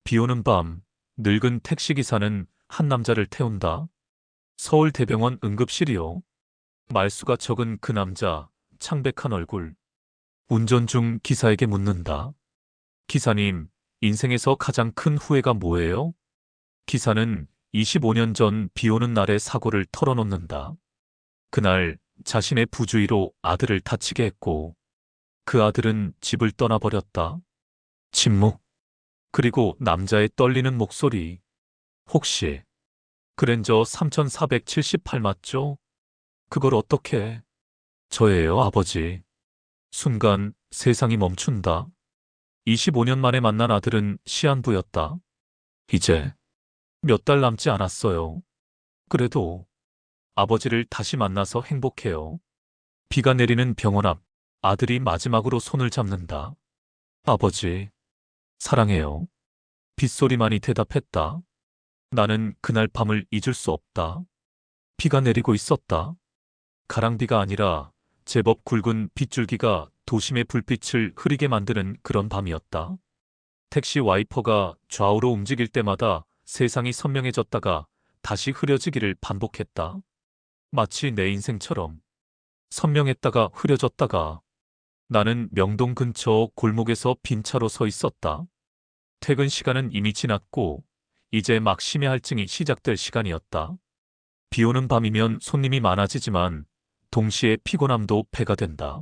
비 오는 밤, 늙은 택시기사는 한 남자를 태운다. 서울대병원 응급실이요. 말수가 적은 그 남자, 창백한 얼굴. 운전 중 기사에게 묻는다. 기사님, 인생에서 가장 큰 후회가 뭐예요? 기사는 25년 전 비 오는 날의 사고를 털어놓는다. 그날 자신의 부주의로 아들을 다치게 했고, 그 아들은 집을 떠나버렸다. 침묵. 그리고 남자의 떨리는 목소리. 혹시 그랜저 3478 맞죠? 그걸 어떻게? 저예요, 아버지. 순간 세상이 멈춘다. 25년 만에 만난 아들은 시한부였다. 이제 몇 달 남지 않았어요. 그래도 아버지를 다시 만나서 행복해요. 비가 내리는 병원 앞, 아들이 마지막으로 손을 잡는다. 아버지, 사랑해요. 빗소리만이 대답했다. 나는 그날 밤을 잊을 수 없다. 비가 내리고 있었다. 가랑비가 아니라 제법 굵은 빗줄기가 도심의 불빛을 흐리게 만드는 그런 밤이었다. 택시 와이퍼가 좌우로 움직일 때마다 세상이 선명해졌다가 다시 흐려지기를 반복했다. 마치 내 인생처럼 선명했다가 흐려졌다가. 나는 명동 근처 골목에서 빈 차로 서 있었다. 퇴근 시간은 이미 지났고 이제 막 심야 할증이 시작될 시간이었다. 비 오는 밤이면 손님이 많아지지만 동시에 피곤함도 배가 된다.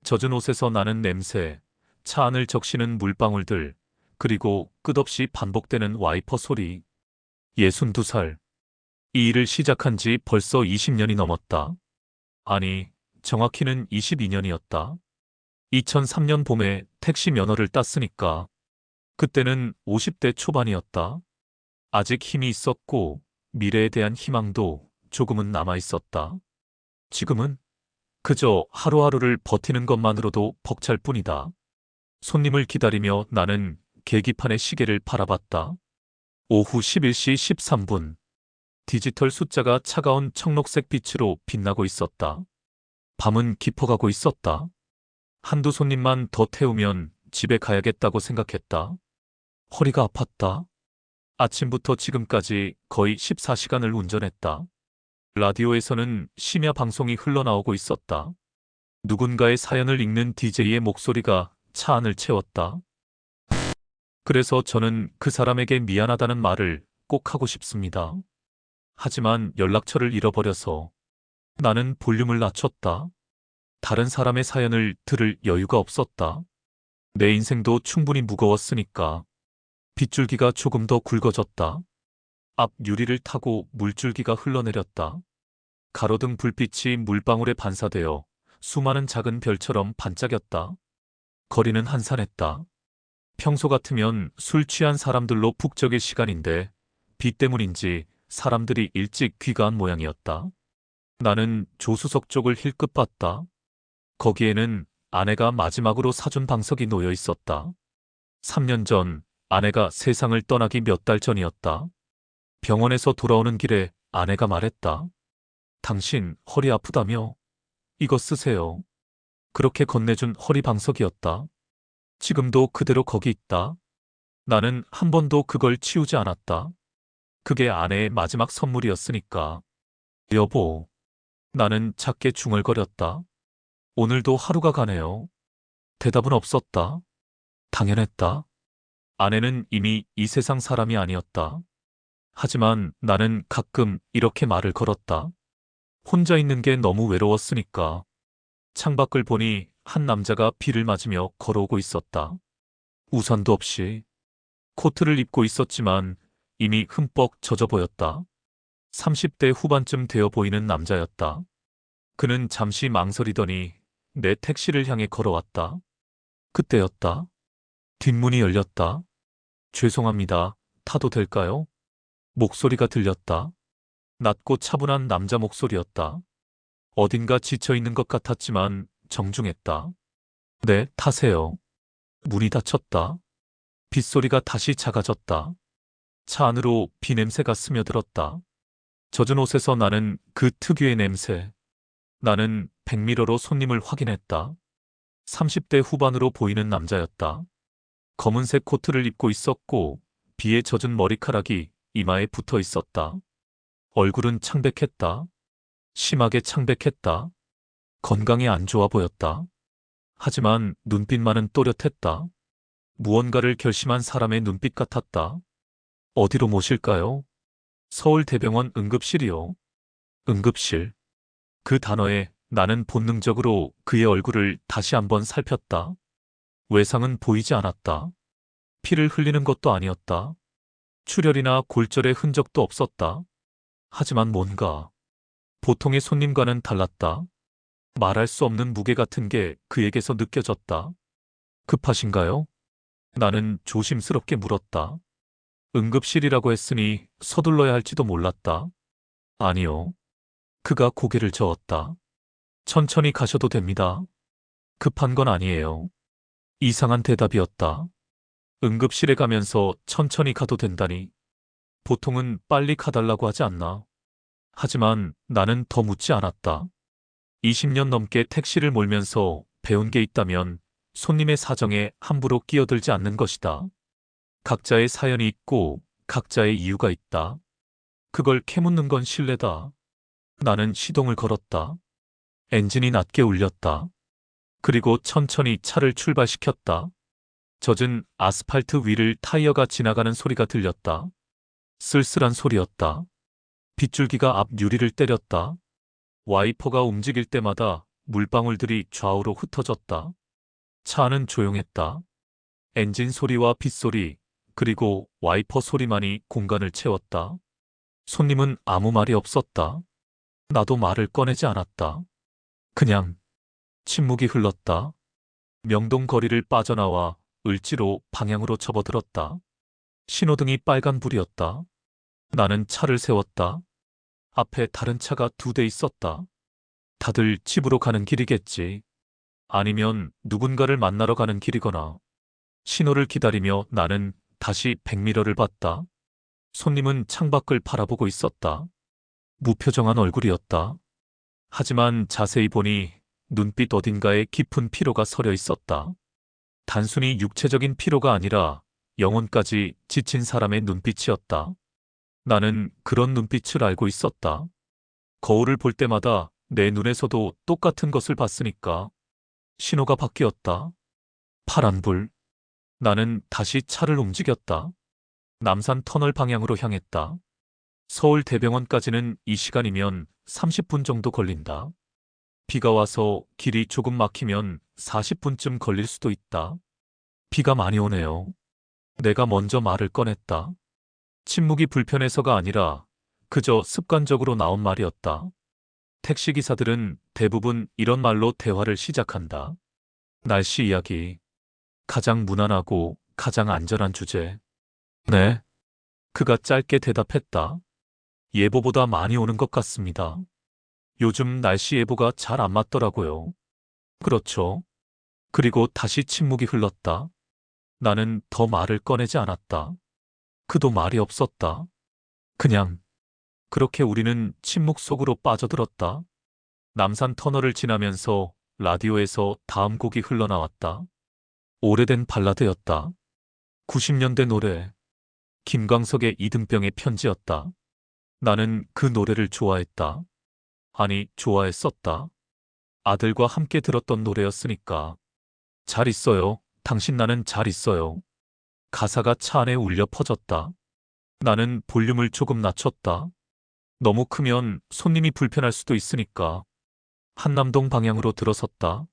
젖은 옷에서 나는 냄새, 차 안을 적시는 물방울들, 그리고 끝없이 반복되는 와이퍼 소리. 62살. 이 일을 시작한 지 벌써 20년이 넘었다. 아니, 정확히는 22년이었다. 2003년 봄에 택시 면허를 땄으니까. 그때는 50대 초반이었다. 아직 힘이 있었고 미래에 대한 희망도 조금은 남아 있었다. 지금은 그저 하루하루를 버티는 것만으로도 벅찰 뿐이다. 손님을 기다리며 나는 계기판의 시계를 바라봤다. 오후 11시 13분. 디지털 숫자가 차가운 청록색 빛으로 빛나고 있었다. 밤은 깊어가고 있었다. 한두 손님만 더 태우면 집에 가야겠다고 생각했다. 허리가 아팠다. 아침부터 지금까지 거의 14시간을 운전했다. 라디오에서는 심야 방송이 흘러나오고 있었다. 누군가의 사연을 읽는 DJ의 목소리가 차 안을 채웠다. 그래서 저는 그 사람에게 미안하다는 말을 꼭 하고 싶습니다. 하지만 연락처를 잃어버려서 나는 볼륨을 낮췄다. 다른 사람의 사연을 들을 여유가 없었다. 내 인생도 충분히 무거웠으니까. 빗줄기가 조금 더 굵어졌다. 앞 유리를 타고 물줄기가 흘러내렸다. 가로등 불빛이 물방울에 반사되어 수많은 작은 별처럼 반짝였다. 거리는 한산했다. 평소 같으면 술 취한 사람들로 북적일 시간인데 비 때문인지 사람들이 일찍 귀가한 모양이었다. 나는 조수석 쪽을 힐끗 봤다. 거기에는 아내가 마지막으로 사준 방석이 놓여 있었다. 3년 전 아내가 세상을 떠나기 몇 달 전이었다. 병원에서 돌아오는 길에 아내가 말했다. 당신 허리 아프다며? 이거 쓰세요. 그렇게 건네준 허리 방석이었다. 지금도 그대로 거기 있다. 나는 한 번도 그걸 치우지 않았다. 그게 아내의 마지막 선물이었으니까. 여보. 나는 작게 중얼거렸다. 오늘도 하루가 가네요. 대답은 없었다. 당연했다. 아내는 이미 이 세상 사람이 아니었다. 하지만 나는 가끔 이렇게 말을 걸었다. 혼자 있는 게 너무 외로웠으니까. 창밖을 보니 한 남자가 비를 맞으며 걸어오고 있었다. 우산도 없이. 코트를 입고 있었지만 이미 흠뻑 젖어 보였다. 30대 후반쯤 되어 보이는 남자였다. 그는 잠시 망설이더니 내 택시를 향해 걸어왔다. 그때였다. 뒷문이 열렸다. 죄송합니다. 타도 될까요? 목소리가 들렸다. 낮고 차분한 남자 목소리였다. 어딘가 지쳐있는 것 같았지만 정중했다. 네, 타세요. 문이 닫혔다. 빗소리가 다시 작아졌다. 차 안으로 비 냄새가 스며들었다. 젖은 옷에서 나는 그 특유의 냄새. 나는 백미러로 손님을 확인했다. 30대 후반으로 보이는 남자였다. 검은색 코트를 입고 있었고 비에 젖은 머리카락이 이마에 붙어 있었다. 얼굴은 창백했다. 심하게 창백했다. 건강에 안 좋아 보였다. 하지만 눈빛만은 또렷했다. 무언가를 결심한 사람의 눈빛 같았다. 어디로 모실까요? 서울대병원 응급실이요. 응급실. 그 단어에 나는 본능적으로 그의 얼굴을 다시 한번 살폈다. 외상은 보이지 않았다. 피를 흘리는 것도 아니었다. 출혈이나 골절의 흔적도 없었다. 하지만 뭔가 보통의 손님과는 달랐다. 말할 수 없는 무게 같은 게 그에게서 느껴졌다. 급하신가요? 나는 조심스럽게 물었다. 응급실이라고 했으니 서둘러야 할지도 몰랐다. 아니요. 그가 고개를 저었다. 천천히 가셔도 됩니다. 급한 건 아니에요. 이상한 대답이었다. 응급실에 가면서 천천히 가도 된다니. 보통은 빨리 가달라고 하지 않나. 하지만 나는 더 묻지 않았다. 20년 넘게 택시를 몰면서 배운 게 있다면 손님의 사정에 함부로 끼어들지 않는 것이다. 각자의 사연이 있고 각자의 이유가 있다. 그걸 캐묻는 건 실례다. 나는 시동을 걸었다. 엔진이 낮게 울렸다. 그리고 천천히 차를 출발시켰다. 젖은 아스팔트 위를 타이어가 지나가는 소리가 들렸다. 쓸쓸한 소리였다. 빗줄기가 앞 유리를 때렸다. 와이퍼가 움직일 때마다 물방울들이 좌우로 흩어졌다. 차 안은 조용했다. 엔진 소리와 빗소리, 그리고 와이퍼 소리만이 공간을 채웠다. 손님은 아무 말이 없었다. 나도 말을 꺼내지 않았다. 그냥 침묵이 흘렀다. 명동 거리를 빠져나와 을지로 방향으로 접어들었다. 신호등이 빨간불이었다. 나는 차를 세웠다. 앞에 다른 차가 2대 있었다. 다들 집으로 가는 길이겠지. 아니면 누군가를 만나러 가는 길이거나. 신호를 기다리며 나는 다시 백미러를 봤다. 손님은 창밖을 바라보고 있었다. 무표정한 얼굴이었다. 하지만 자세히 보니 눈빛 어딘가에 깊은 피로가 서려 있었다. 단순히 육체적인 피로가 아니라 영혼까지 지친 사람의 눈빛이었다. 나는 그런 눈빛을 알고 있었다. 거울을 볼 때마다 내 눈에서도 똑같은 것을 봤으니까. 신호가 바뀌었다. 파란불. 나는 다시 차를 움직였다. 남산 터널 방향으로 향했다. 서울대병원까지는 이 시간이면 30분 정도 걸린다. 비가 와서 길이 조금 막히면 40분쯤 걸릴 수도 있다. 비가 많이 오네요. 내가 먼저 말을 꺼냈다. 침묵이 불편해서가 아니라 그저 습관적으로 나온 말이었다. 택시기사들은 대부분 이런 말로 대화를 시작한다. 날씨 이야기. 가장 무난하고 가장 안전한 주제. 네. 그가 짧게 대답했다. 예보보다 많이 오는 것 같습니다. 요즘 날씨 예보가 잘 안 맞더라고요. 그렇죠. 그리고 다시 침묵이 흘렀다. 나는 더 말을 꺼내지 않았다. 그도 말이 없었다. 그냥 그렇게 우리는 침묵 속으로 빠져들었다. 남산 터널을 지나면서 라디오에서 다음 곡이 흘러나왔다. 오래된 발라드였다. 90년대 노래. 김광석의 이등병의 편지였다. 나는 그 노래를 좋아했다. 아니, 좋아했었다. 아들과 함께 들었던 노래였으니까. 잘 있어요. 당신 나는 잘 있어요. 가사가 차 안에 울려 퍼졌다. 나는 볼륨을 조금 낮췄다. 너무 크면 손님이 불편할 수도 있으니까. 한남동 방향으로 들어섰다.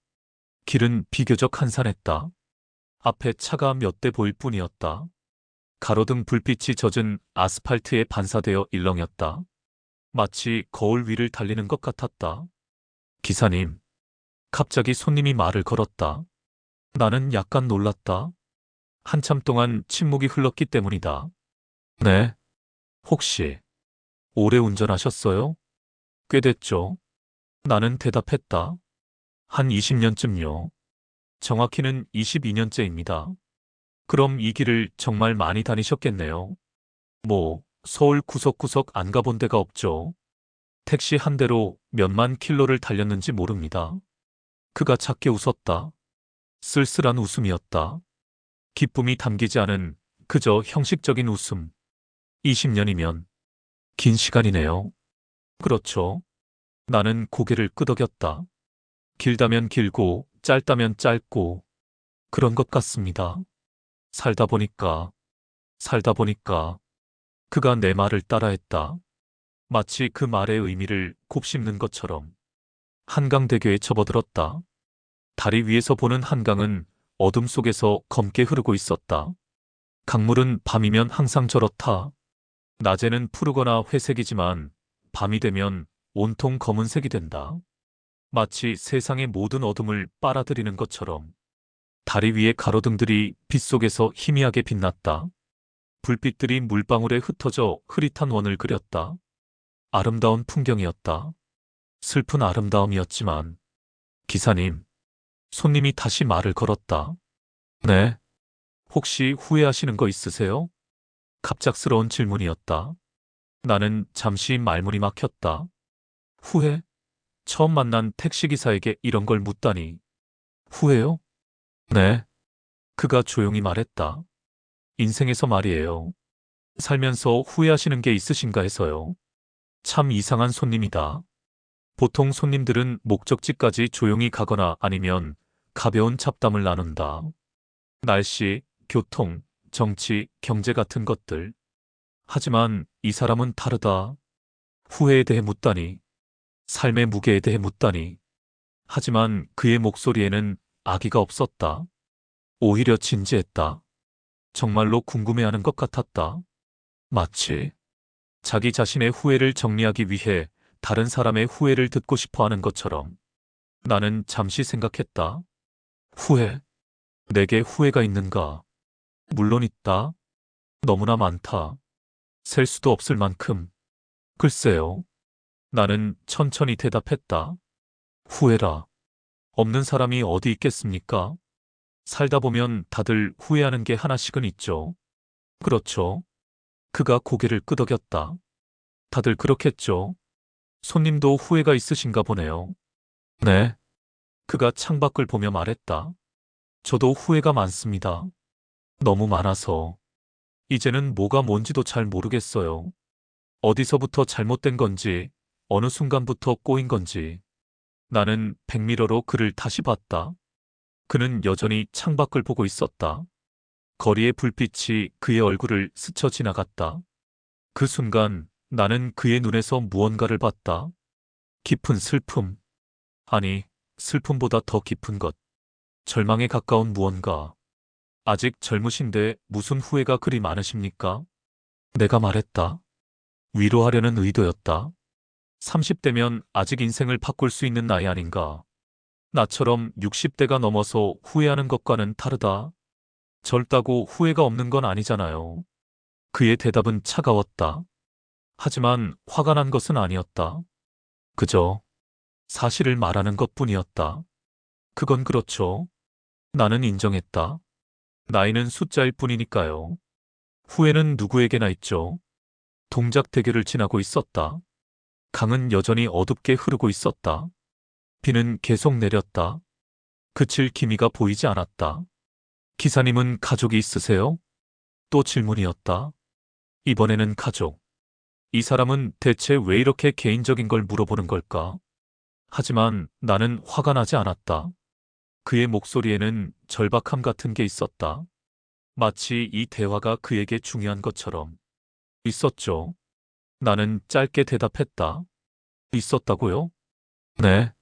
길은 비교적 한산했다. 앞에 차가 몇 대 보일 뿐이었다. 가로등 불빛이 젖은 아스팔트에 반사되어 일렁였다. 마치 거울 위를 달리는 것 같았다. 기사님. 갑자기 손님이 말을 걸었다. 나는 약간 놀랐다. 한참 동안 침묵이 흘렀기 때문이다. 네. 혹시 오래 운전하셨어요? 꽤 됐죠. 나는 대답했다. 한 20년쯤요. 정확히는 22년째입니다. 그럼 이 길을 정말 많이 다니셨겠네요. 뭐, 서울 구석구석 안 가본 데가 없죠. 택시 한 대로 몇만 킬로를 달렸는지 모릅니다. 그가 작게 웃었다. 쓸쓸한 웃음이었다. 기쁨이 담기지 않은 그저 형식적인 웃음. 20년이면 긴 시간이네요. 그렇죠. 나는 고개를 끄덕였다. 길다면 길고 짧다면 짧고 그런 것 같습니다. 살다 보니까, 살다 보니까 그가 내 말을 따라했다. 마치 그 말의 의미를 곱씹는 것처럼. 한강대교에 접어들었다. 다리 위에서 보는 한강은 어둠 속에서 검게 흐르고 있었다. 강물은 밤이면 항상 저렇다. 낮에는 푸르거나 회색이지만 밤이 되면 온통 검은색이 된다. 마치 세상의 모든 어둠을 빨아들이는 것처럼. 다리 위의 가로등들이 빛 속에서 희미하게 빛났다. 불빛들이 물방울에 흩어져 흐릿한 원을 그렸다. 아름다운 풍경이었다. 슬픈 아름다움이었지만. 기사님, 손님이 다시 말을 걸었다. 네, 혹시 후회하시는 거 있으세요? 갑작스러운 질문이었다. 나는 잠시 말문이 막혔다. 후회? 처음 만난 택시기사에게 이런 걸 묻다니. 후회요? 네. 그가 조용히 말했다. 인생에서 말이에요. 살면서 후회하시는 게 있으신가 해서요. 참 이상한 손님이다. 보통 손님들은 목적지까지 조용히 가거나 아니면 가벼운 잡담을 나눈다. 날씨, 교통, 정치, 경제 같은 것들. 하지만 이 사람은 다르다. 후회에 대해 묻다니. 삶의 무게에 대해 묻다니. 하지만 그의 목소리에는 아기가 없었다. 오히려 진지했다. 정말로 궁금해하는 것 같았다. 마치 자기 자신의 후회를 정리하기 위해 다른 사람의 후회를 듣고 싶어 하는 것처럼. 나는 잠시 생각했다. 후회? 내게 후회가 있는가? 물론 있다. 너무나 많다. 셀 수도 없을 만큼. 글쎄요. 나는 천천히 대답했다. 후회라. 없는 사람이 어디 있겠습니까? 살다 보면 다들 후회하는 게 하나씩은 있죠. 그렇죠. 그가 고개를 끄덕였다. 다들 그렇겠죠. 손님도 후회가 있으신가 보네요. 네. 그가 창밖을 보며 말했다. 저도 후회가 많습니다. 너무 많아서. 이제는 뭐가 뭔지도 잘 모르겠어요. 어디서부터 잘못된 건지, 어느 순간부터 꼬인 건지. 나는 백미러로 그를 다시 봤다. 그는 여전히 창밖을 보고 있었다. 거리의 불빛이 그의 얼굴을 스쳐 지나갔다. 그 순간 나는 그의 눈에서 무언가를 봤다. 깊은 슬픔. 아니, 슬픔보다 더 깊은 것. 절망에 가까운 무언가. 아직 젊으신데 무슨 후회가 그리 많으십니까? 내가 말했다. 위로하려는 의도였다. 30대면 아직 인생을 바꿀 수 있는 나이 아닌가. 나처럼 60대가 넘어서 후회하는 것과는 다르다. 젊다고 후회가 없는 건 아니잖아요. 그의 대답은 차가웠다. 하지만 화가 난 것은 아니었다. 그저 사실을 말하는 것뿐이었다. 그건 그렇죠. 나는 인정했다. 나이는 숫자일 뿐이니까요. 후회는 누구에게나 있죠. 동작 대교를 지나고 있었다. 강은 여전히 어둡게 흐르고 있었다. 비는 계속 내렸다. 그칠 기미가 보이지 않았다. 기사님은 가족이 있으세요? 또 질문이었다. 이번에는 가족. 이 사람은 대체 왜 이렇게 개인적인 걸 물어보는 걸까? 하지만 나는 화가 나지 않았다. 그의 목소리에는 절박함 같은 게 있었다. 마치 이 대화가 그에게 중요한 것처럼. 있었죠. 나는 짧게 대답했다. 있었다고요? 네,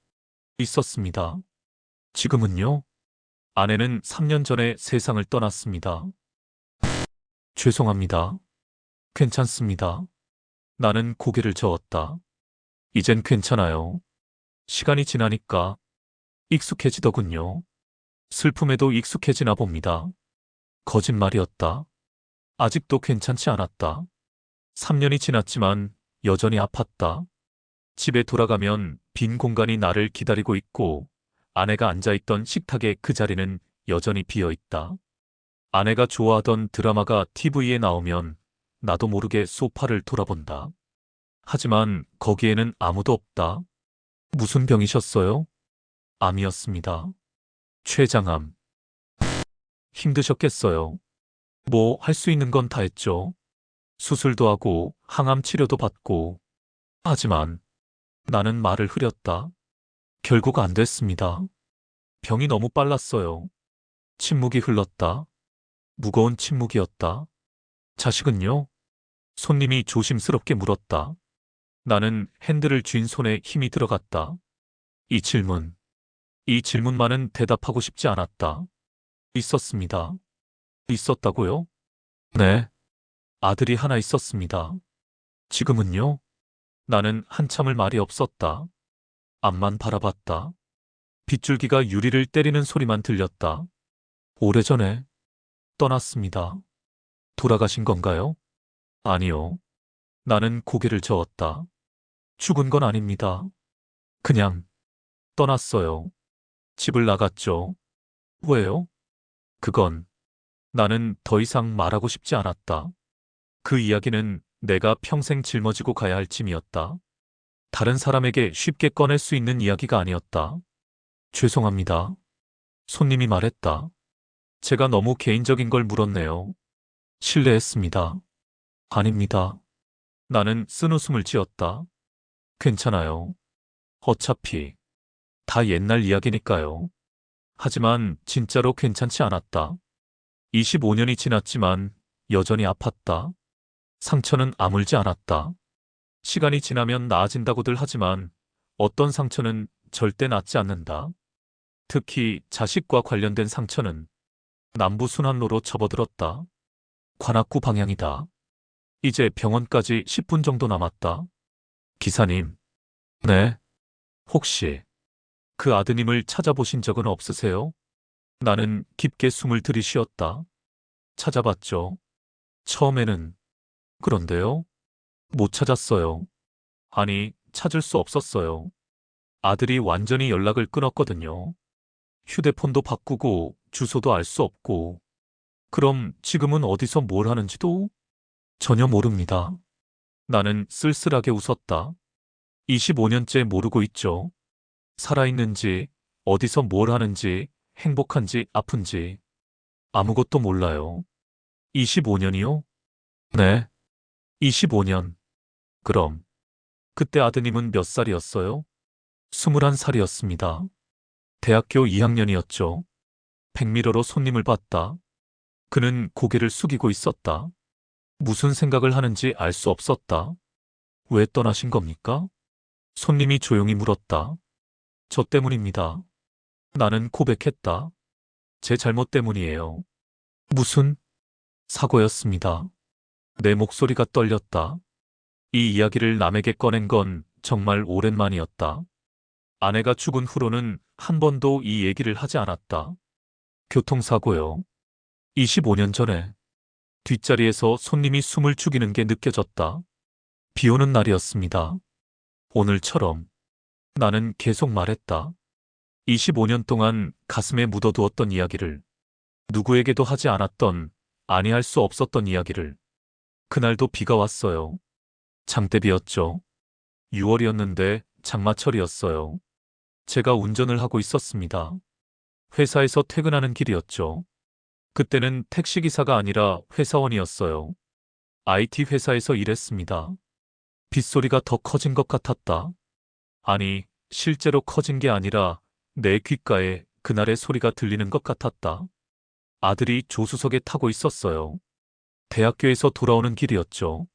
있었습니다. 지금은요? 아내는 3년 전에 세상을 떠났습니다. 죄송합니다. 괜찮습니다. 나는 고개를 저었다. 이젠 괜찮아요. 시간이 지나니까 익숙해지더군요. 슬픔에도 익숙해지나 봅니다. 거짓말이었다. 아직도 괜찮지 않았다. 3년이 지났지만 여전히 아팠다. 집에 돌아가면 빈 공간이 나를 기다리고 있고 아내가 앉아있던 식탁의 그 자리는 여전히 비어 있다. 아내가 좋아하던 드라마가 TV에 나오면 나도 모르게 소파를 돌아본다. 하지만 거기에는 아무도 없다. 무슨 병이셨어요? 암이었습니다. 췌장암. 힘드셨겠어요. 뭐 할 수 있는 건 다 했죠. 수술도 하고 항암 치료도 받고. 하지만 나는 말을 흐렸다. 결국 안 됐습니다. 병이 너무 빨랐어요. 침묵이 흘렀다. 무거운 침묵이었다. 자식은요? 손님이 조심스럽게 물었다. 나는 핸들을 쥔 손에 힘이 들어갔다. 이 질문만은 대답하고 싶지 않았다. 있었습니다. 있었다고요? 네. 아들이 하나 있었습니다. 지금은요? 나는 한참을 말이 없었다. 앞만 바라봤다. 빗줄기가 유리를 때리는 소리만 들렸다. 오래전에 떠났습니다. 돌아가신 건가요? 아니요. 나는 고개를 저었다. 죽은 건 아닙니다. 그냥 떠났어요. 집을 나갔죠. 왜요? 그건 나는 더 이상 말하고 싶지 않았다. 그 이야기는 내가 평생 짊어지고 가야 할 짐이었다. 다른 사람에게 쉽게 꺼낼 수 있는 이야기가 아니었다. 죄송합니다. 손님이 말했다. 제가 너무 개인적인 걸 물었네요. 실례했습니다. 아닙니다. 나는 쓴웃음을 지었다. 괜찮아요. 어차피 다 옛날 이야기니까요. 하지만 진짜로 괜찮지 않았다. 25년이 지났지만 여전히 아팠다. 상처는 아물지 않았다. 시간이 지나면 나아진다고들 하지만 어떤 상처는 절대 낫지 않는다. 특히 자식과 관련된 상처는 남부순환로로 접어들었다. 관악구 방향이다. 이제 병원까지 10분 정도 남았다. 기사님. 네. 혹시 그 아드님을 찾아보신 적은 없으세요? 나는 깊게 숨을 들이쉬었다. 찾아봤죠. 처음에는. 그런데요? 못 찾았어요. 아니, 찾을 수 없었어요. 아들이 완전히 연락을 끊었거든요. 휴대폰도 바꾸고 주소도 알 수 없고. 그럼 지금은 어디서 뭘 하는지도 전혀 모릅니다. 나는 쓸쓸하게 웃었다. 25년째 모르고 있죠. 살아있는지, 어디서 뭘 하는지, 행복한지, 아픈지. 아무것도 몰라요. 25년이요? 네. 25년. 그럼, 그때 아드님은 몇 살이었어요? 21살이었습니다. 대학교 2학년이었죠. 백미러로 손님을 봤다. 그는 고개를 숙이고 있었다. 무슨 생각을 하는지 알 수 없었다. 왜 떠나신 겁니까? 손님이 조용히 물었다. 저 때문입니다. 나는 고백했다. 제 잘못 때문이에요. 무슨 사고였습니다. 내 목소리가 떨렸다. 이 이야기를 남에게 꺼낸 건 정말 오랜만이었다. 아내가 죽은 후로는 한 번도 이 얘기를 하지 않았다. 교통사고요. 25년 전에 뒷자리에서 손님이 숨을 죽이는 게 느껴졌다. 비 오는 날이었습니다. 오늘처럼. 나는 계속 말했다. 25년 동안 가슴에 묻어두었던 이야기를, 누구에게도 하지 않았던, 아니할 수 없었던 이야기를. 그날도 비가 왔어요. 장대비였죠. 6월이었는데 장마철이었어요. 제가 운전을 하고 있었습니다. 회사에서 퇴근하는 길이었죠. 그때는 택시기사가 아니라 회사원이었어요. IT 회사에서 일했습니다. 빗소리가 더 커진 것 같았다. 아니, 실제로 커진 게 아니라 내 귓가에 그날의 소리가 들리는 것 같았다. 아들이 조수석에 타고 있었어요. 대학교에서 돌아오는 길이었죠.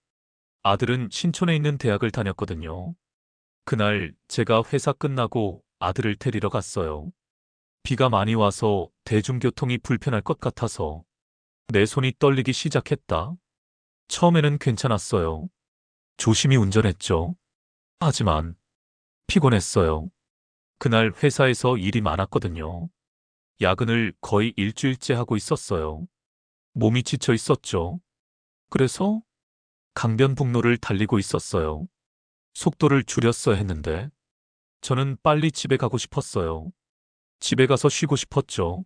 아들은 신촌에 있는 대학을 다녔거든요. 그날 제가 회사 끝나고 아들을 데리러 갔어요. 비가 많이 와서 대중교통이 불편할 것 같아서 내 손이 떨리기 시작했다. 처음에는 괜찮았어요. 조심히 운전했죠. 하지만 피곤했어요. 그날 회사에서 일이 많았거든요. 야근을 거의 일주일째 하고 있었어요. 몸이 지쳐 있었죠. 그래서 강변북로를 달리고 있었어요. 속도를 줄였어야 했는데 저는 빨리 집에 가고 싶었어요. 집에 가서 쉬고 싶었죠.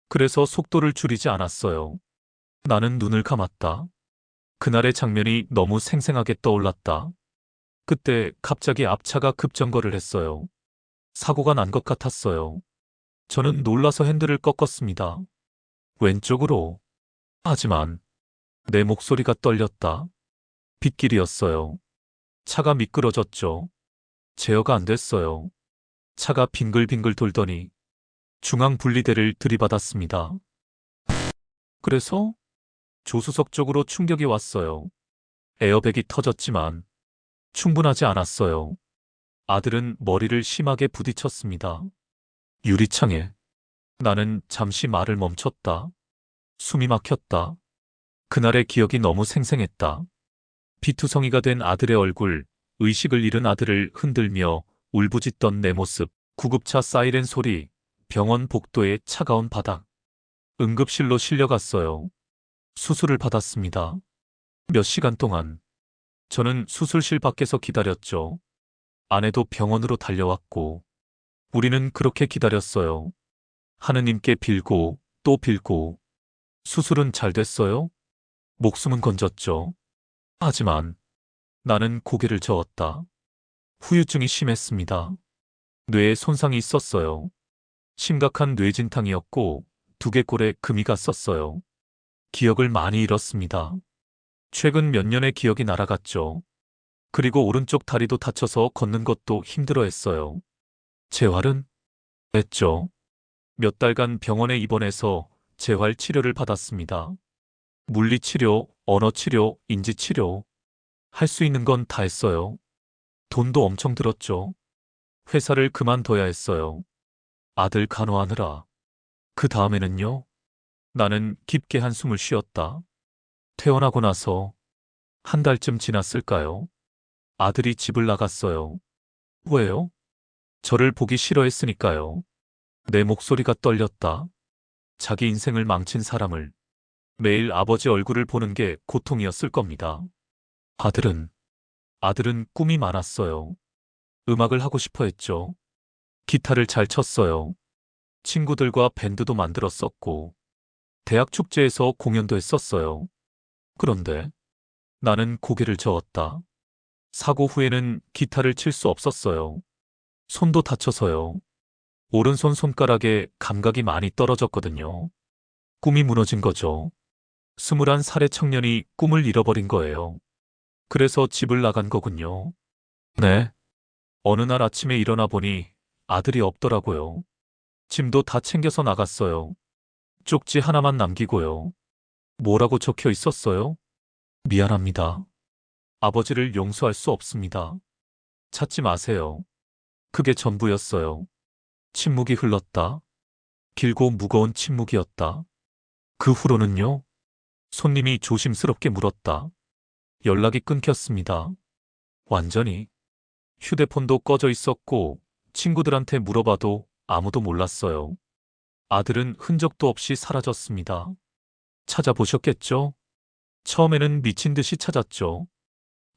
그래서 속도를 줄이지 않았어요. 나는 눈을 감았다. 그날의 장면이 너무 생생하게 떠올랐다. 그때 갑자기 앞차가 급정거를 했어요. 사고가 난 것 같았어요. 저는 놀라서 핸들을 꺾었습니다. 왼쪽으로. 하지만 내 목소리가 떨렸다. 빗길이었어요. 차가 미끄러졌죠. 제어가 안 됐어요. 차가 빙글빙글 돌더니 중앙 분리대를 들이받았습니다. 그래서 조수석 쪽으로 충격이 왔어요. 에어백이 터졌지만 충분하지 않았어요. 아들은 머리를 심하게 부딪혔습니다. 유리창에. 나는 잠시 말을 멈췄다. 숨이 막혔다. 그날의 기억이 너무 생생했다. 피투성이가 된 아들의 얼굴, 의식을 잃은 아들을 흔들며 울부짖던 내 모습, 구급차 사이렌 소리, 병원 복도의 차가운 바닥. 응급실로 실려갔어요. 수술을 받았습니다. 몇 시간 동안 저는 수술실 밖에서 기다렸죠. 아내도 병원으로 달려왔고, 우리는 그렇게 기다렸어요. 하느님께 빌고 또 빌고. 수술은 잘 됐어요? 목숨은 건졌죠. 하지만 나는 고개를 저었다. 후유증이 심했습니다. 뇌에 손상이 있었어요. 심각한 뇌진탕이었고 두개골에 금이 갔었어요. 기억을 많이 잃었습니다. 최근 몇 년의 기억이 날아갔죠. 그리고 오른쪽 다리도 다쳐서 걷는 것도 힘들어했어요. 재활은 했죠. 몇 달간 병원에 입원해서 재활 치료를 받았습니다. 물리치료, 언어치료, 인지치료. 할 수 있는 건 다 했어요. 돈도 엄청 들었죠. 회사를 그만둬야 했어요. 아들 간호하느라. 그 다음에는요? 나는 깊게 한숨을 쉬었다. 퇴원하고 나서 한 달쯤 지났을까요? 아들이 집을 나갔어요. 왜요? 저를 보기 싫어했으니까요. 내 목소리가 떨렸다. 자기 인생을 망친 사람을 매일 아버지 얼굴을 보는 게 고통이었을 겁니다. 아들은 꿈이 많았어요. 음악을 하고 싶어 했죠. 기타를 잘 쳤어요. 친구들과 밴드도 만들었었고, 대학 축제에서 공연도 했었어요. 그런데 나는 고개를 저었다. 사고 후에는 기타를 칠 수 없었어요. 손도 다쳐서요. 오른손 손가락에 감각이 많이 떨어졌거든요. 꿈이 무너진 거죠. 21살의 청년이 꿈을 잃어버린 거예요. 그래서 집을 나간 거군요. 네. 어느 날 아침에 일어나 보니 아들이 없더라고요. 짐도 다 챙겨서 나갔어요. 쪽지 하나만 남기고요. 뭐라고 적혀 있었어요? 미안합니다. 아버지를 용서할 수 없습니다. 찾지 마세요. 그게 전부였어요. 침묵이 흘렀다. 길고 무거운 침묵이었다. 그 후로는요? 손님이 조심스럽게 물었다. 연락이 끊겼습니다. 완전히. 휴대폰도 꺼져 있었고 친구들한테 물어봐도 아무도 몰랐어요. 아들은 흔적도 없이 사라졌습니다. 찾아보셨겠죠? 처음에는 미친 듯이 찾았죠.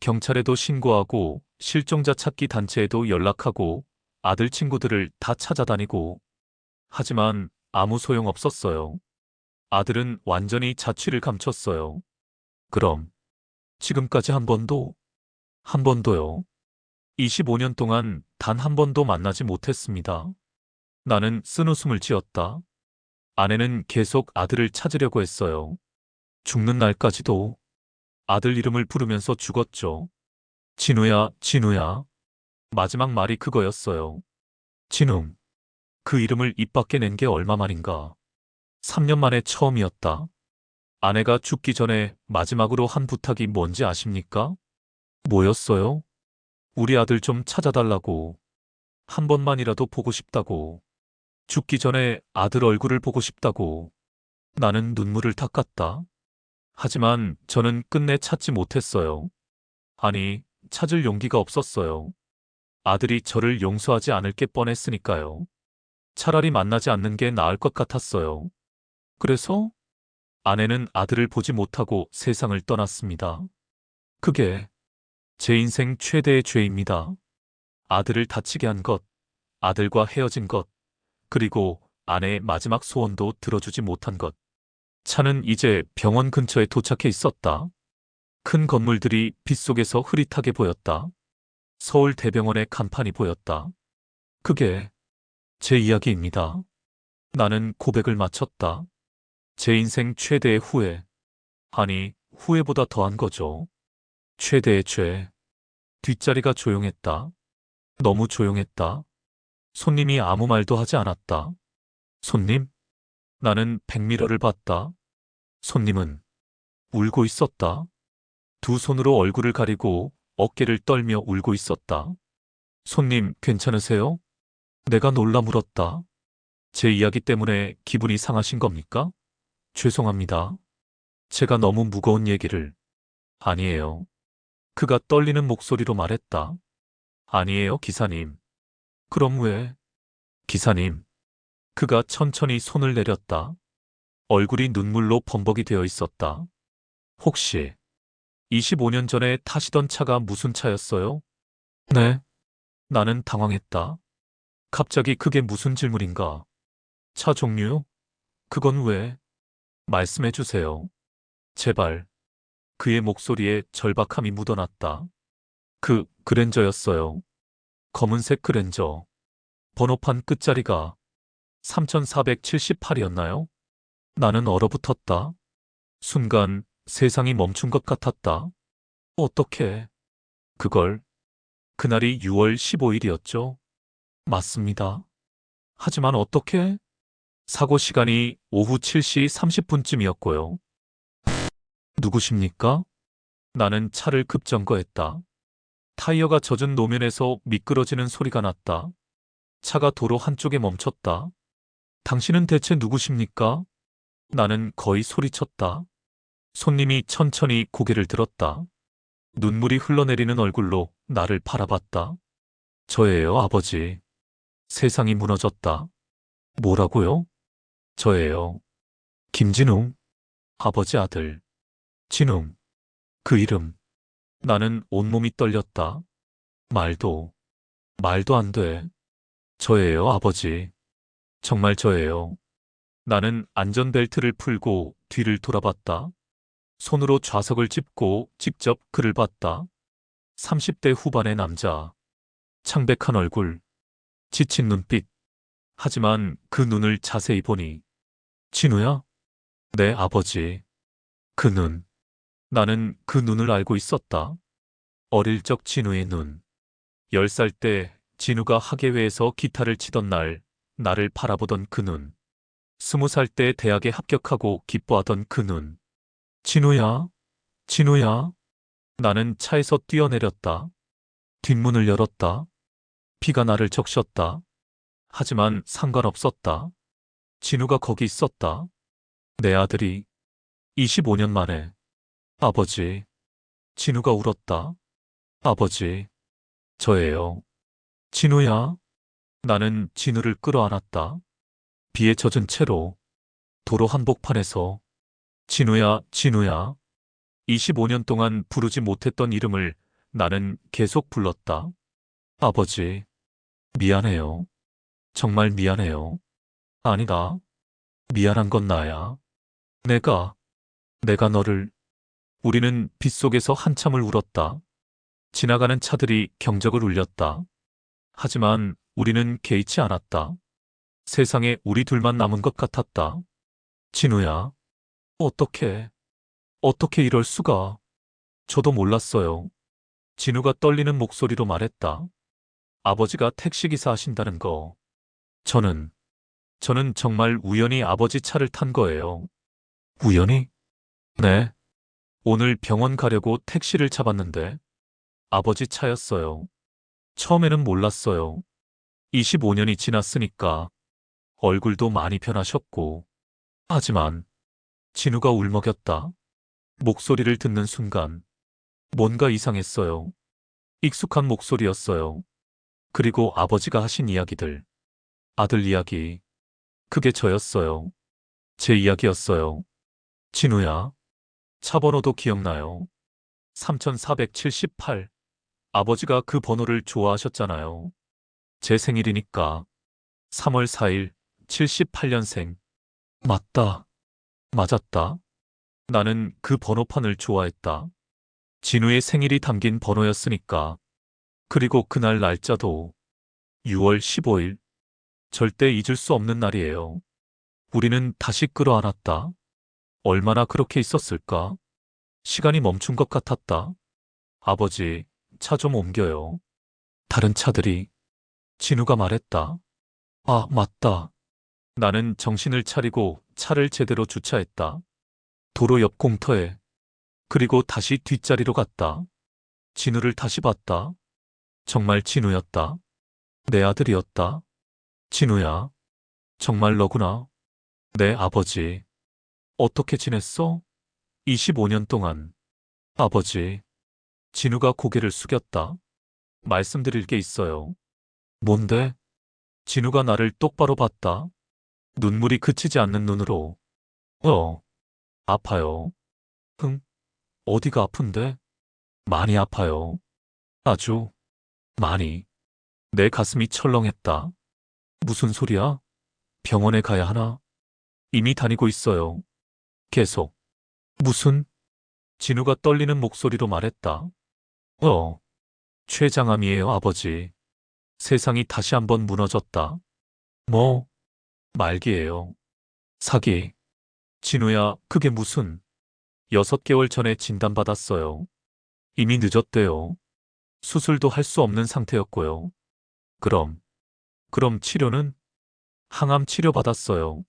경찰에도 신고하고 실종자 찾기 단체에도 연락하고 아들 친구들을 다 찾아다니고. 하지만 아무 소용 없었어요. 아들은 완전히 자취를 감췄어요. 그럼 지금까지 한 번도요. 25년 동안 단 한 번도 만나지 못했습니다. 나는 쓴웃음을 지었다. 아내는 계속 아들을 찾으려고 했어요. 죽는 날까지도 아들 이름을 부르면서 죽었죠. 진우야, 진우야. 마지막 말이 그거였어요. 진웅. 그 이름을 입 밖에 낸 게 얼마만인가. 3년 만에 처음이었다. 아내가 죽기 전에 마지막으로 한 부탁이 뭔지 아십니까? 뭐였어요? 우리 아들 좀 찾아달라고. 한 번만이라도 보고 싶다고. 죽기 전에 아들 얼굴을 보고 싶다고. 나는 눈물을 닦았다. 하지만 저는 끝내 찾지 못했어요. 아니, 찾을 용기가 없었어요. 아들이 저를 용서하지 않을 게 뻔했으니까요. 차라리 만나지 않는 게 나을 것 같았어요. 그래서 아내는 아들을 보지 못하고 세상을 떠났습니다. 그게 제 인생 최대의 죄입니다. 아들을 다치게 한 것, 아들과 헤어진 것, 그리고 아내의 마지막 소원도 들어주지 못한 것. 차는 이제 병원 근처에 도착해 있었다. 큰 건물들이 빛 속에서 흐릿하게 보였다. 서울대병원의 간판이 보였다. 그게 제 이야기입니다. 나는 고백을 마쳤다. 제 인생 최대의 후회, 아니, 후회보다 더한 거죠. 최대의 죄. 뒷자리가 조용했다. 너무 조용했다. 손님이 아무 말도 하지 않았다. 손님? 나는 백미러를 봤다. 손님은 울고 있었다. 두 손으로 얼굴을 가리고 어깨를 떨며 울고 있었다. 손님, 괜찮으세요? 내가 놀라 물었다. 제 이야기 때문에 기분이 상하신 겁니까? 죄송합니다. 제가 너무 무거운 얘기를. 아니에요. 그가 떨리는 목소리로 말했다. 아니에요, 기사님. 그럼 왜? 기사님. 그가 천천히 손을 내렸다. 얼굴이 눈물로 범벅이 되어 있었다. 혹시 25년 전에 타시던 차가 무슨 차였어요? 네. 나는 당황했다. 갑자기 그게 무슨 질문인가? 차 종류? 그건 왜? 말씀해 주세요. 제발. 그의 목소리에 절박함이 묻어났다. 그랜저였어요. 검은색 그랜저. 번호판 끝자리가 3478이었나요? 나는 얼어붙었다. 순간 세상이 멈춘 것 같았다. 어떻게? 그걸? 그날이 6월 15일이었죠? 맞습니다. 하지만 어떻게? 사고 시간이 오후 7시 30분쯤이었고요. 누구십니까? 나는 차를 급점거했다. 타이어가 젖은 노면에서 미끄러지는 소리가 났다. 차가 도로 한쪽에 멈췄다. 당신은 대체 누구십니까? 나는 거의 소리쳤다. 손님이 천천히 고개를 들었다. 눈물이 흘러내리는 얼굴로 나를 바라봤다. 저예요, 아버지. 세상이 무너졌다. 뭐라고요? 저예요. 김진웅. 아버지 아들. 진웅. 그 이름. 나는 온몸이 떨렸다. 말도 안 돼. 저예요, 아버지. 정말 저예요. 나는 안전벨트를 풀고 뒤를 돌아봤다. 손으로 좌석을 짚고 직접 그를 봤다. 30대 후반의 남자. 창백한 얼굴. 지친 눈빛. 하지만 그 눈을 자세히 보니. 진우야? 내 아버지. 그 눈. 나는 그 눈을 알고 있었다. 어릴 적 진우의 눈. 10살 때 진우가 학예회에서 기타를 치던 날 나를 바라보던 그 눈. 20살 때 대학에 합격하고 기뻐하던 그 눈. 진우야, 진우야. 나는 차에서 뛰어내렸다. 뒷문을 열었다. 비가 나를 적셨다. 하지만 상관없었다. 진우가 거기 있었다. 내 아들이 25년 만에. 아버지. 진우가 울었다. 아버지. 저예요. 진우야. 나는 진우를 끌어안았다. 비에 젖은 채로 도로 한복판에서 진우야, 진우야. 25년 동안 부르지 못했던 이름을 나는 계속 불렀다. 아버지, 미안해요. 정말 미안해요. 아니다. 미안한 건 나야. 내가, 내가 너를. 우리는 빗속에서 한참을 울었다. 지나가는 차들이 경적을 울렸다. 하지만 우리는 개의치 않았다. 세상에 우리 둘만 남은 것 같았다. 진우야, 어떻게 이럴 수가. 저도 몰랐어요. 진우가 떨리는 목소리로 말했다. 아버지가 택시기사 하신다는 거. 저는 정말 우연히 아버지 차를 탄 거예요. 우연히? 네. 오늘 병원 가려고 택시를 잡았는데 아버지 차였어요. 처음에는 몰랐어요. 25년이 지났으니까 얼굴도 많이 변하셨고. 하지만 진우가 울먹였다. 목소리를 듣는 순간 뭔가 이상했어요. 익숙한 목소리였어요. 그리고 아버지가 하신 이야기들. 아들 이야기. 그게 저였어요. 제 이야기였어요. 진우야. 차 번호도 기억나요. 3478. 아버지가 그 번호를 좋아하셨잖아요. 제 생일이니까. 3월 4일, 78년생. 맞다. 맞았다. 나는 그 번호판을 좋아했다. 진우의 생일이 담긴 번호였으니까. 그리고 그날 날짜도 6월 15일. 절대 잊을 수 없는 날이에요. 우리는 다시 끌어안았다. 얼마나 그렇게 있었을까? 시간이 멈춘 것 같았다. 아버지, 차 좀 옮겨요. 다른 차들이. 진우가 말했다. 아, 맞다. 나는 정신을 차리고 차를 제대로 주차했다. 도로 옆 공터에. 그리고 다시 뒷자리로 갔다. 진우를 다시 봤다. 정말 진우였다. 내 아들이었다. 진우야, 정말 너구나. 내 아버지. 어떻게 지냈어? 25년 동안. 아버지. 진우가 고개를 숙였다. 말씀드릴 게 있어요. 뭔데? 진우가 나를 똑바로 봤다. 눈물이 그치지 않는 눈으로. 아파요. 흥, 어디가 아픈데? 많이 아파요. 아주, 많이. 내 가슴이 철렁했다. 무슨 소리야? 병원에 가야 하나? 이미 다니고 있어요. 계속. 무슨? 진우가 떨리는 목소리로 말했다. 췌장암이에요, 아버지. 세상이 다시 한번 무너졌다. 뭐? 말기예요. 사기. 진우야, 그게 무슨? 6개월 전에 진단받았어요. 이미 늦었대요. 수술도 할 수 없는 상태였고요. 그럼 치료는? 항암 치료 받았어요.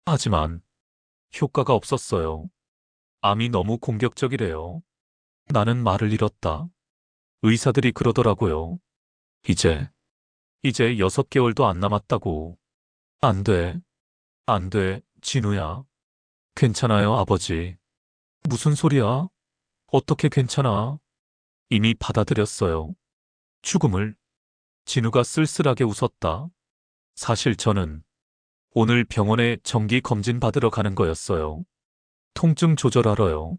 하지만 효과가 없었어요. 암이 너무 공격적이래요. 나는 말을 잃었다. 의사들이 그러더라고요. 이제 6개월도 안 남았다고. 안 돼. 안 돼, 진우야. 괜찮아요, 아버지. 무슨 소리야? 어떻게 괜찮아? 이미 받아들였어요. 죽음을. 진우가 쓸쓸하게 웃었다. 사실 저는 오늘 병원에 정기 검진 받으러 가는 거였어요. 통증 조절하러요.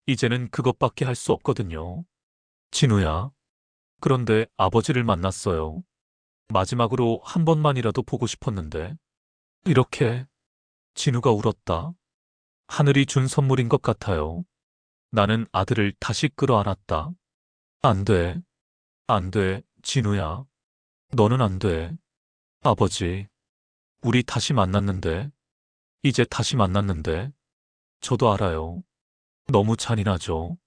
이제는 그것밖에 할 수 없거든요. 진우야. 그런데 아버지를 만났어요. 마지막으로 한 번만이라도 보고 싶었는데. 이렇게. 진우가 울었다. 하늘이 준 선물인 것 같아요. 나는 아들을 다시 끌어안았다. 안 돼. 안 돼, 진우야. 너는 안 돼. 아버지. 우리 다시 만났는데. 이제 다시 만났는데. 저도 알아요. 너무 잔인하죠.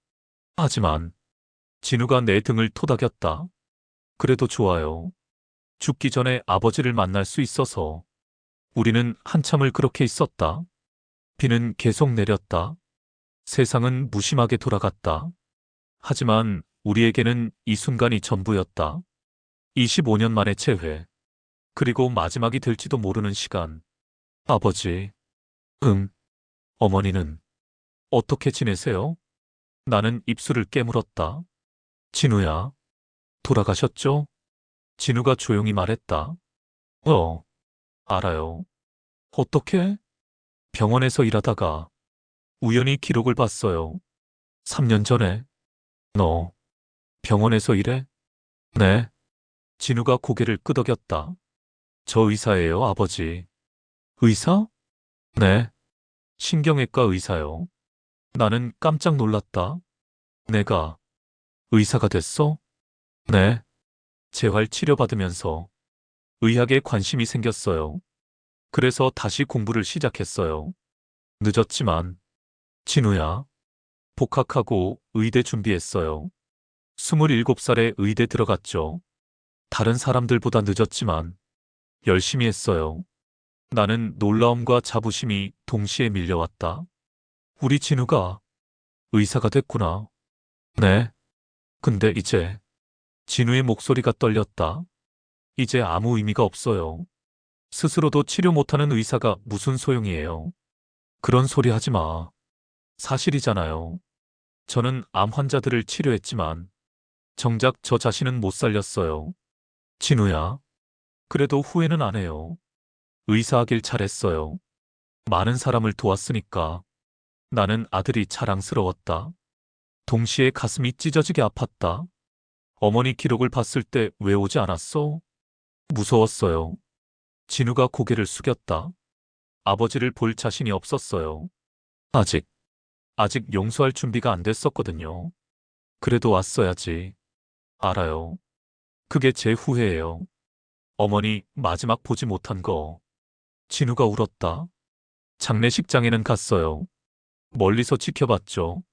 하지만 진우가 내 등을 토닥였다. 그래도 좋아요. 죽기 전에 아버지를 만날 수 있어서. 우리는 한참을 그렇게 있었다. 비는 계속 내렸다. 세상은 무심하게 돌아갔다. 하지만 우리에게는 이 순간이 전부였다. 25년 만의 재회. 그리고 마지막이 될지도 모르는 시간. 아버지. 응. 어머니는 어떻게 지내세요? 나는 입술을 깨물었다. 진우야. 돌아가셨죠? 진우가 조용히 말했다. 알아요. 어떻게? 병원에서 일하다가 우연히 기록을 봤어요. 3년 전에. 너 병원에서 일해? 네. 진우가 고개를 끄덕였다. 저 의사예요, 아버지. 의사? 네. 신경외과 의사요. 나는 깜짝 놀랐다. 내가 의사가 됐어? 네. 재활 치료받으면서 의학에 관심이 생겼어요. 그래서 다시 공부를 시작했어요. 늦었지만. 진우야. 복학하고 의대 준비했어요. 27살에 의대 들어갔죠. 다른 사람들보다 늦었지만 열심히 했어요. 나는 놀라움과 자부심이 동시에 밀려왔다. 우리 진우가 의사가 됐구나. 네. 근데 이제 진우의 목소리가 떨렸다. 이제 아무 의미가 없어요. 스스로도 치료 못하는 의사가 무슨 소용이에요. 그런 소리 하지 마. 사실이잖아요. 저는 암 환자들을 치료했지만 정작 저 자신은 못 살렸어요. 진우야. 그래도 후회는 안 해요. 의사하길 잘했어요. 많은 사람을 도왔으니까. 나는 아들이 자랑스러웠다. 동시에 가슴이 찢어지게 아팠다. 어머니 기록을 봤을 때 왜 오지 않았어? 무서웠어요. 진우가 고개를 숙였다. 아버지를 볼 자신이 없었어요. 아직 용서할 준비가 안 됐었거든요. 그래도 왔어야지. 알아요. 그게 제 후회예요. 어머니 마지막 보지 못한 거. 진우가 울었다. 장례식장에는 갔어요. 멀리서 지켜봤죠.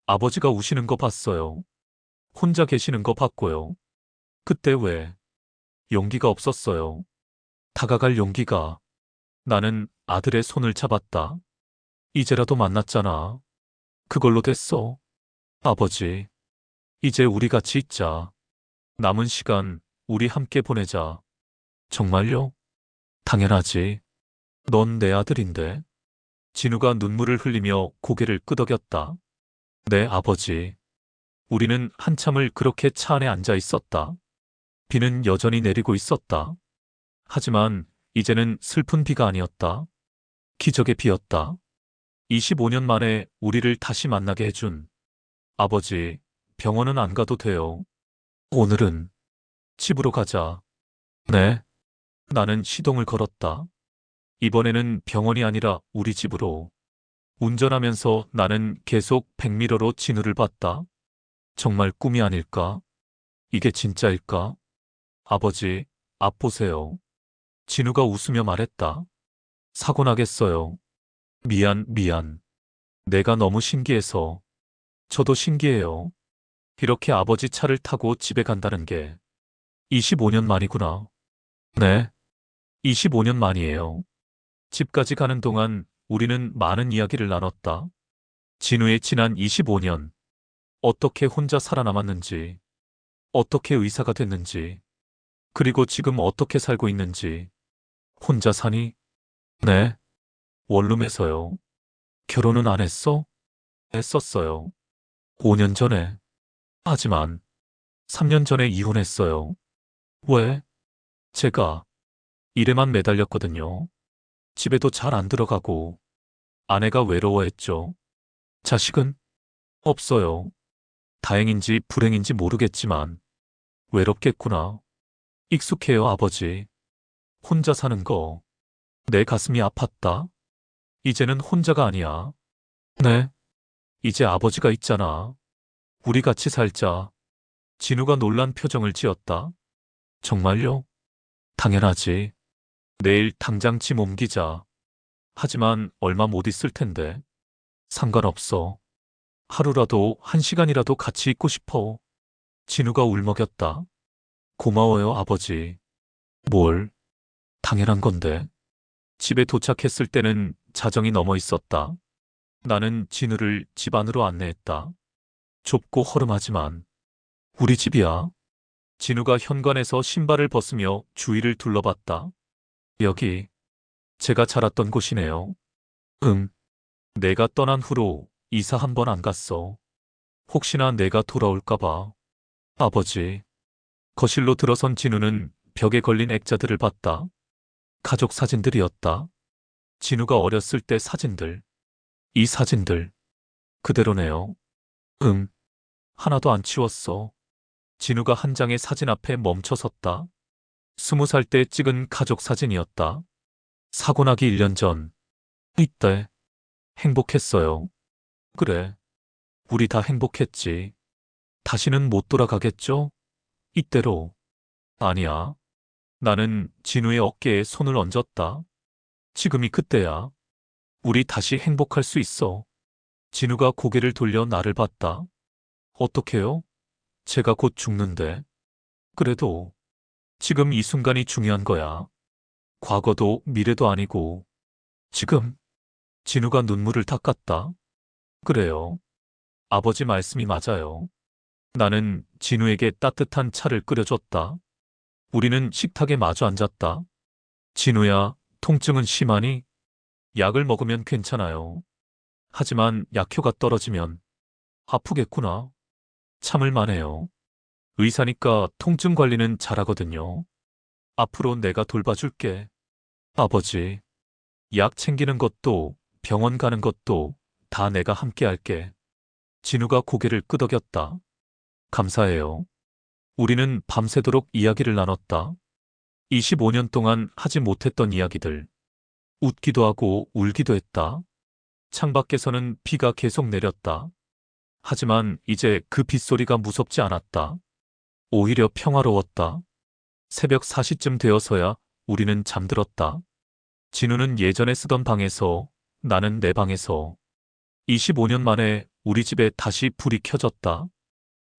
아버지가 우시는 거 봤어요. 혼자 계시는 거 봤고요. 그때 왜 용기가 없었어요. 다가갈 용기가. 나는 아들의 손을 잡았다. 이제라도 만났잖아. 그걸로 됐어. 아버지, 이제 우리 같이 있자. 남은 시간 우리 함께 보내자. 정말요? 당연하지. 넌 내 아들인데. 진우가 눈물을 흘리며 고개를 끄덕였다. 네, 아버지. 우리는 한참을 그렇게 차 안에 앉아 있었다. 비는 여전히 내리고 있었다. 하지만 이제는 슬픈 비가 아니었다. 기적의 비였다. 25년 만에 우리를 다시 만나게 해준 아버지, 병원은 안 가도 돼요. 오늘은 집으로 가자. 네. 나는 시동을 걸었다. 이번에는 병원이 아니라 우리 집으로. 운전하면서 나는 계속 백미러로 진우를 봤다. 정말 꿈이 아닐까? 이게 진짜일까? 아버지, 앞 보세요. 진우가 웃으며 말했다. 사고 나겠어요. 미안. 내가 너무 신기해서. 저도 신기해요. 이렇게 아버지 차를 타고 집에 간다는 게 25년 만이구나. 네, 25년 만이에요. 집까지 가는 동안 우리는 많은 이야기를 나눴다. 진우의 지난 25년, 어떻게 혼자 살아남았는지, 어떻게 의사가 됐는지, 그리고 지금 어떻게 살고 있는지. 혼자 사니? 네, 원룸에서요. 결혼은 안 했어? 했었어요. 5년 전에. 하지만 3년 전에 이혼했어요. 왜? 제가 일에만 매달렸거든요. 집에도 잘 안 들어가고 아내가 외로워했죠. 자식은? 없어요. 다행인지 불행인지 모르겠지만 외롭겠구나. 익숙해요, 아버지. 혼자 사는 거. 내 가슴이 아팠다. 이제는 혼자가 아니야. 네. 이제 아버지가 있잖아. 우리 같이 살자. 진우가 놀란 표정을 지었다. 정말요? 당연하지. 내일 당장 짐 옮기자. 하지만 얼마 못 있을 텐데. 상관없어. 하루라도 한 시간이라도 같이 있고 싶어. 진우가 울먹였다. 고마워요, 아버지. 뭘? 당연한 건데. 집에 도착했을 때는 자정이 넘어 있었다. 나는 진우를 집 안으로 안내했다. 좁고 허름하지만 우리 집이야. 진우가 현관에서 신발을 벗으며 주위를 둘러봤다. 여기 제가 자랐던 곳이네요. 응. 내가 떠난 후로 이사 한 번 안 갔어. 혹시나 내가 돌아올까 봐. 아버지. 거실로 들어선 진우는 벽에 걸린 액자들을 봤다. 가족 사진들이었다. 진우가 어렸을 때 사진들. 이 사진들. 그대로네요. 응. 하나도 안 치웠어. 진우가 한 장의 사진 앞에 멈춰 섰다. 20살 때 찍은 가족 사진이었다. 사고 나기 1년 전. 이때 행복했어요. 그래. 우리 다 행복했지. 다시는 못 돌아가겠죠? 이때로. 아니야. 나는 진우의 어깨에 손을 얹었다. 지금이 그때야. 우리 다시 행복할 수 있어. 진우가 고개를 돌려 나를 봤다. 어떡해요? 제가 곧 죽는데. 그래도 지금 이 순간이 중요한 거야. 과거도 미래도 아니고. 지금. 진우가 눈물을 닦았다. 그래요. 아버지 말씀이 맞아요. 나는 진우에게 따뜻한 차를 끓여줬다. 우리는 식탁에 마주 앉았다. 진우야, 통증은 심하니? 약을 먹으면 괜찮아요. 하지만 약효가 떨어지면 아프겠구나. 참을만 해요. 의사니까 통증 관리는 잘하거든요. 앞으로 내가 돌봐줄게. 아버지, 약 챙기는 것도 병원 가는 것도 다 내가 함께 할게. 진우가 고개를 끄덕였다. 감사해요. 우리는 밤새도록 이야기를 나눴다. 25년 동안 하지 못했던 이야기들. 웃기도 하고 울기도 했다. 창밖에서는 비가 계속 내렸다. 하지만 이제 그 빗소리가 무섭지 않았다. 오히려 평화로웠다. 새벽 4시쯤 되어서야 우리는 잠들었다. 진우는 예전에 쓰던 방에서, 나는 내 방에서. 25년 만에 우리 집에 다시 불이 켜졌다.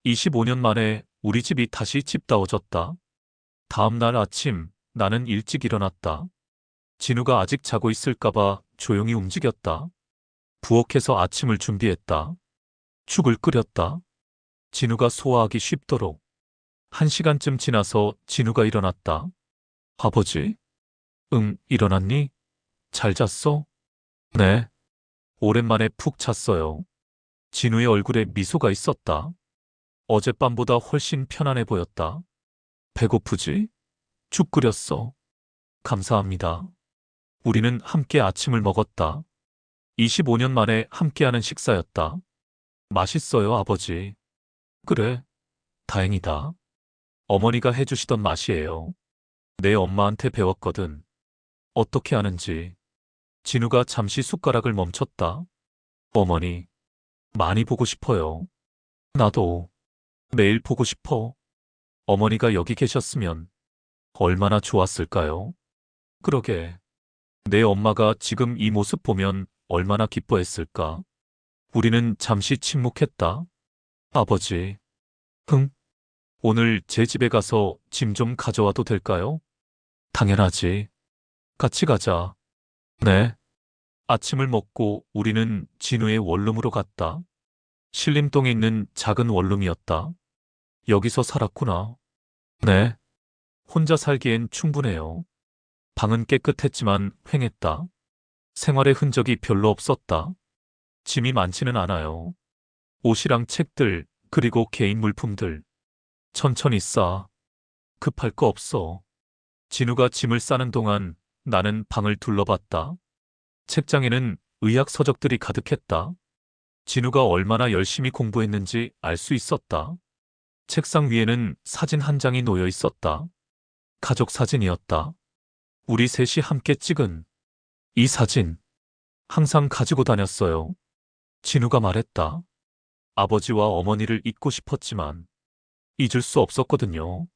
25년 만에 우리 집이 다시 집다워졌다. 다음 날 아침 나는 일찍 일어났다. 진우가 아직 자고 있을까봐 조용히 움직였다. 부엌에서 아침을 준비했다. 죽을 끓였다. 진우가 소화하기 쉽도록. 1시간쯤 지나서 진우가 일어났다. 아버지? 응, 일어났니? 잘 잤어? 네. 오랜만에 푹 잤어요. 진우의 얼굴에 미소가 있었다. 어젯밤보다 훨씬 편안해 보였다. 배고프지? 죽 끓였어. 감사합니다. 우리는 함께 아침을 먹었다. 25년 만에 함께하는 식사였다. 맛있어요, 아버지. 그래, 다행이다. 어머니가 해주시던 맛이에요. 내 엄마한테 배웠거든. 어떻게 하는지. 진우가 잠시 숟가락을 멈췄다. 어머니, 많이 보고 싶어요. 나도 매일 보고 싶어. 어머니가 여기 계셨으면 얼마나 좋았을까요? 그러게. 내 엄마가 지금 이 모습 보면 얼마나 기뻐했을까? 우리는 잠시 침묵했다. 아버지, 흥, 오늘 제 집에 가서 짐 좀 가져와도 될까요? 당연하지. 같이 가자. 네. 아침을 먹고 우리는 진우의 원룸으로 갔다. 신림동에 있는 작은 원룸이었다. 여기서 살았구나. 네. 혼자 살기엔 충분해요. 방은 깨끗했지만 휑했다. 생활의 흔적이 별로 없었다. 짐이 많지는 않아요. 옷이랑 책들, 그리고 개인 물품들. 천천히 싸. 급할 거 없어. 진우가 짐을 싸는 동안 나는 방을 둘러봤다. 책장에는 의학 서적들이 가득했다. 진우가 얼마나 열심히 공부했는지 알 수 있었다. 책상 위에는 사진 한 장이 놓여 있었다. 가족 사진이었다. 우리 셋이 함께 찍은 이 사진. 항상 가지고 다녔어요. 진우가 말했다. 아버지와 어머니를 잊고 싶었지만 잊을 수 없었거든요.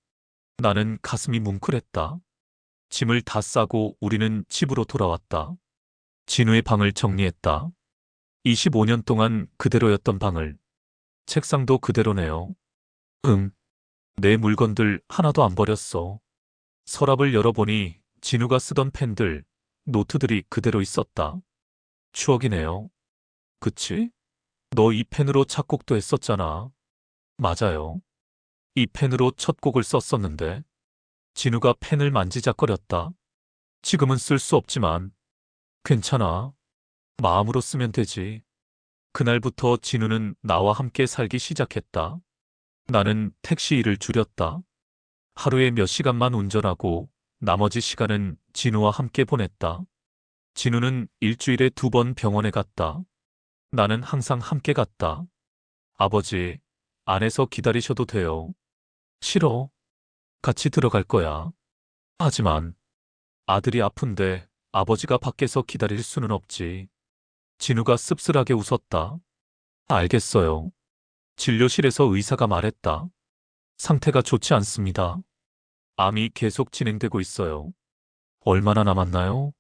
나는 가슴이 뭉클했다. 짐을 다 싸고 우리는 집으로 돌아왔다. 진우의 방을 정리했다. 25년 동안 그대로였던 방을. 책상도 그대로네요. 응. 내 물건들 하나도 안 버렸어. 서랍을 열어보니 진우가 쓰던 펜들, 노트들이 그대로 있었다. 추억이네요. 그치? 너 이 펜으로 작곡도 했었잖아. 맞아요. 이 펜으로 첫 곡을 썼었는데. 진우가 펜을 만지작거렸다. 지금은 쓸 수 없지만 괜찮아. 마음으로 쓰면 되지. 그날부터 진우는 나와 함께 살기 시작했다. 나는 택시 일을 줄였다. 하루에 몇 시간만 운전하고 나머지 시간은 진우와 함께 보냈다. 진우는 일주일에 2번 병원에 갔다. 나는 항상 함께 갔다. 아버지, 안에서 기다리셔도 돼요. 싫어. 같이 들어갈 거야. 하지만 아들이 아픈데 아버지가 밖에서 기다릴 수는 없지. 진우가 씁쓸하게 웃었다. 알겠어요. 진료실에서 의사가 말했다. 상태가 좋지 않습니다. 암이 계속 진행되고 있어요. 얼마나 남았나요?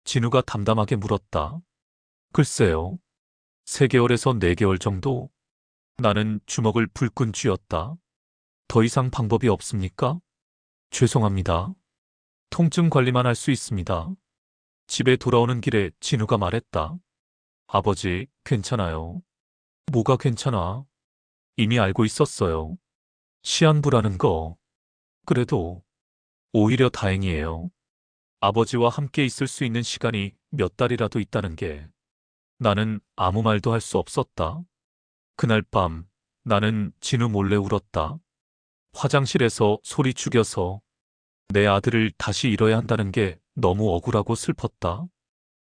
진우가 담담하게 물었다. 글쎄요. 3개월에서 4개월 정도? 나는 주먹을 불끈 쥐었다. 더 이상 방법이 없습니까? 죄송합니다. 통증 관리만 할 수 있습니다. 집에 돌아오는 길에 진우가 말했다. 아버지, 괜찮아요. 뭐가 괜찮아? 이미 알고 있었어요. 시한부라는 거. 그래도 오히려 다행이에요. 아버지와 함께 있을 수 있는 시간이 몇 달이라도 있다는 게. 나는 아무 말도 할 수 없었다. 그날 밤 나는 진우 몰래 울었다. 화장실에서 소리 죽여서 내 아들을 다시 잃어야 한다는 게 너무 억울하고 슬펐다.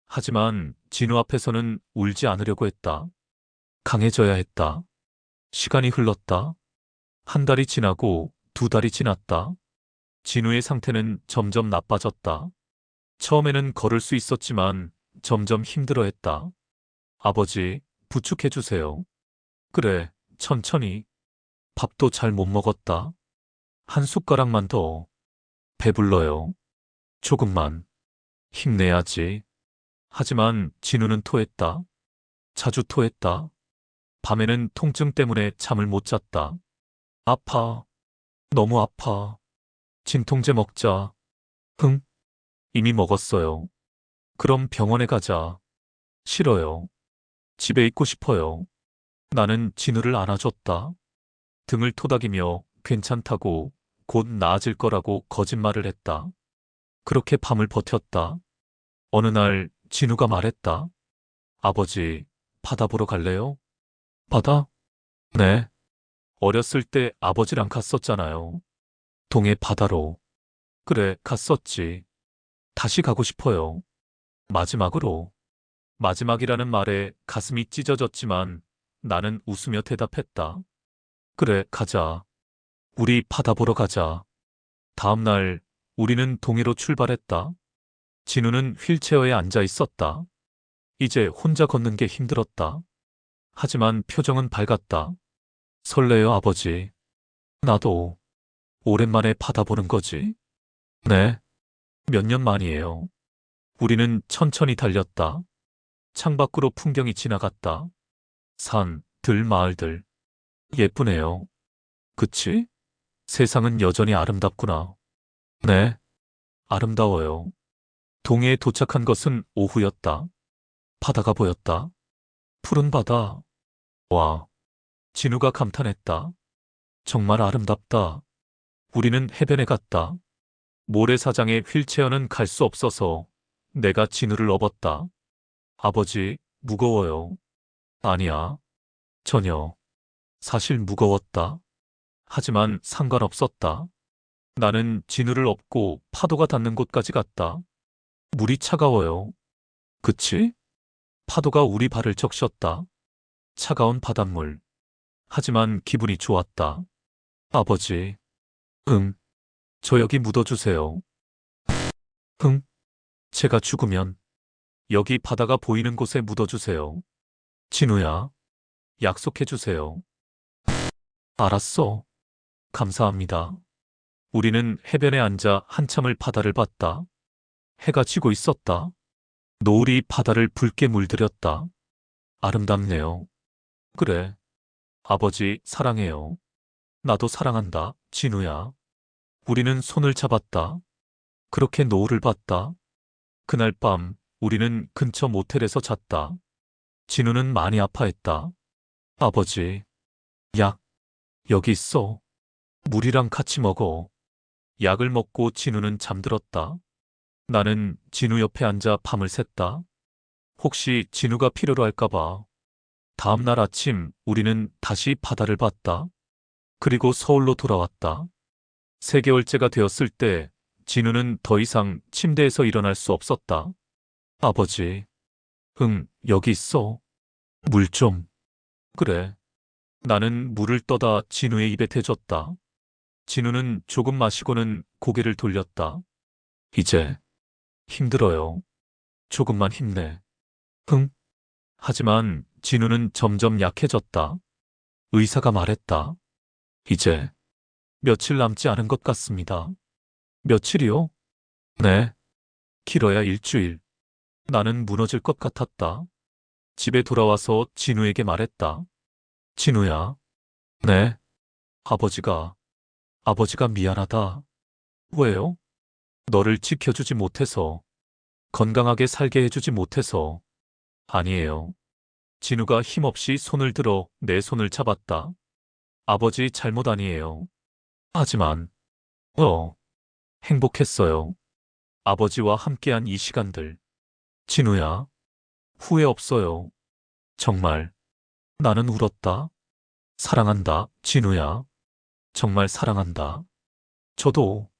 하지만 진우 앞에서는 울지 않으려고 했다. 강해져야 했다. 시간이 흘렀다. 1달이 지나고 2달이 지났다. 진우의 상태는 점점 나빠졌다. 처음에는 걸을 수 있었지만 점점 힘들어했다. 아버지, 부축해주세요. 그래, 천천히. 밥도 잘 못 먹었다. 한 숟가락만 더. 배불러요. 조금만. 힘내야지. 하지만 진우는 토했다. 자주 토했다. 밤에는 통증 때문에 잠을 못 잤다. 아파. 너무 아파. 진통제 먹자. 흥, 이미 먹었어요. 그럼 병원에 가자. 싫어요. 집에 있고 싶어요. 나는 진우를 안아줬다. 등을 토닥이며 괜찮다고 곧 나아질 거라고 거짓말을 했다. 그렇게 밤을 버텼다. 어느 날 진우가 말했다. 아버지, 바다 보러 갈래요? 바다? 네. 어렸을 때 아버지랑 갔었잖아요. 동해 바다로. 그래, 갔었지. 다시 가고 싶어요. 마지막으로. 마지막이라는 말에 가슴이 찢어졌지만 나는 웃으며 대답했다. 그래, 가자. 우리 바다 보러 가자. 다음 날 우리는 동해로 출발했다. 진우는 휠체어에 앉아 있었다. 이제 혼자 걷는 게 힘들었다. 하지만 표정은 밝았다. 설레요, 아버지. 나도. 오랜만에 바다 보는 거지? 네. 몇 년 만이에요. 우리는 천천히 달렸다. 창밖으로 풍경이 지나갔다. 산, 들, 마을들. 예쁘네요. 그치? 세상은 여전히 아름답구나. 네, 아름다워요. 동해에 도착한 것은 오후였다. 바다가 보였다. 푸른 바다. 와, 진우가 감탄했다. 정말 아름답다. 우리는 해변에 갔다. 모래사장에 휠체어는 갈 수 없어서 내가 진우를 업었다. 아버지, 무거워요. 아니야, 전혀. 사실 무거웠다. 하지만 상관없었다. 나는 진우를 업고 파도가 닿는 곳까지 갔다. 물이 차가워요. 그치? 파도가 우리 발을 적셨다. 차가운 바닷물. 하지만 기분이 좋았다. 아버지. 응. 저 여기 묻어주세요. 응. 제가 죽으면 여기 바다가 보이는 곳에 묻어주세요. 진우야. 약속해주세요. 알았어. 감사합니다. 우리는 해변에 앉아 한참을 바다를 봤다. 해가 지고 있었다. 노을이 바다를 붉게 물들였다. 아름답네요. 그래. 아버지, 사랑해요. 나도 사랑한다, 진우야. 우리는 손을 잡았다. 그렇게 노을을 봤다. 그날 밤, 우리는 근처 모텔에서 잤다. 진우는 많이 아파했다. 아버지, 약, 여기 있어. 물이랑 같이 먹어. 약을 먹고 진우는 잠들었다. 나는 진우 옆에 앉아 밤을 샜다. 혹시 진우가 필요로 할까봐. 다음 날 아침 우리는 다시 바다를 봤다. 그리고 서울로 돌아왔다. 3개월째가 되었을 때 진우는 더 이상 침대에서 일어날 수 없었다. 아버지, 응, 여기 있어. 물 좀. 그래. 나는 물을 떠다 진우의 입에 대줬다. 진우는 조금 마시고는 고개를 돌렸다. 이제 힘들어요. 조금만 힘내. 흥. 하지만 진우는 점점 약해졌다. 의사가 말했다. 이제 며칠 남지 않은 것 같습니다. 며칠이요? 네. 길어야 일주일. 나는 무너질 것 같았다. 집에 돌아와서 진우에게 말했다. 진우야. 네. 아버지가 미안하다. 왜요? 너를 지켜주지 못해서, 건강하게 살게 해주지 못해서. 아니에요. 진우가 힘없이 손을 들어 내 손을 잡았다. 아버지 잘못 아니에요. 하지만, 행복했어요. 아버지와 함께한 이 시간들. 진우야, 후회 없어요. 정말. 나는 울었다. 사랑한다, 진우야. 정말 사랑한다. 저도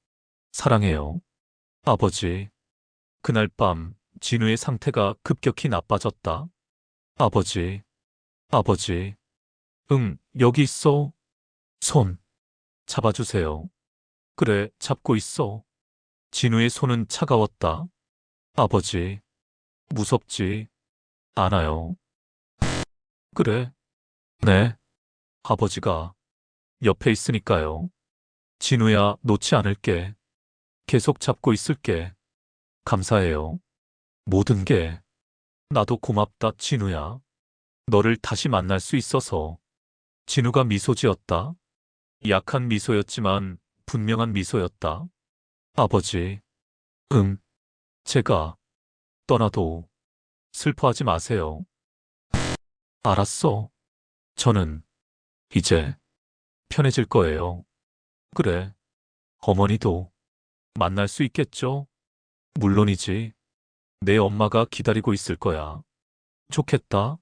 사랑해요. 아버지. 그날 밤 진우의 상태가 급격히 나빠졌다. 아버지, 아버지. 응, 여기 있어. 손 잡아주세요. 그래, 잡고 있어. 진우의 손은 차가웠다. 아버지, 무섭지 않아요. 그래, 네. 아버지가 옆에 있으니까요. 진우야, 놓지 않을게. 계속 잡고 있을게. 감사해요. 모든 게. 나도 고맙다, 진우야. 너를 다시 만날 수 있어서. 진우가 미소 지었다. 약한 미소였지만 분명한 미소였다. 아버지, 응, 제가 떠나도 슬퍼하지 마세요. 알았어. 저는 이제 편해질 거예요. 그래, 어머니도 만날 수 있겠죠? 물론이지. 내 엄마가 기다리고 있을 거야. 좋겠다.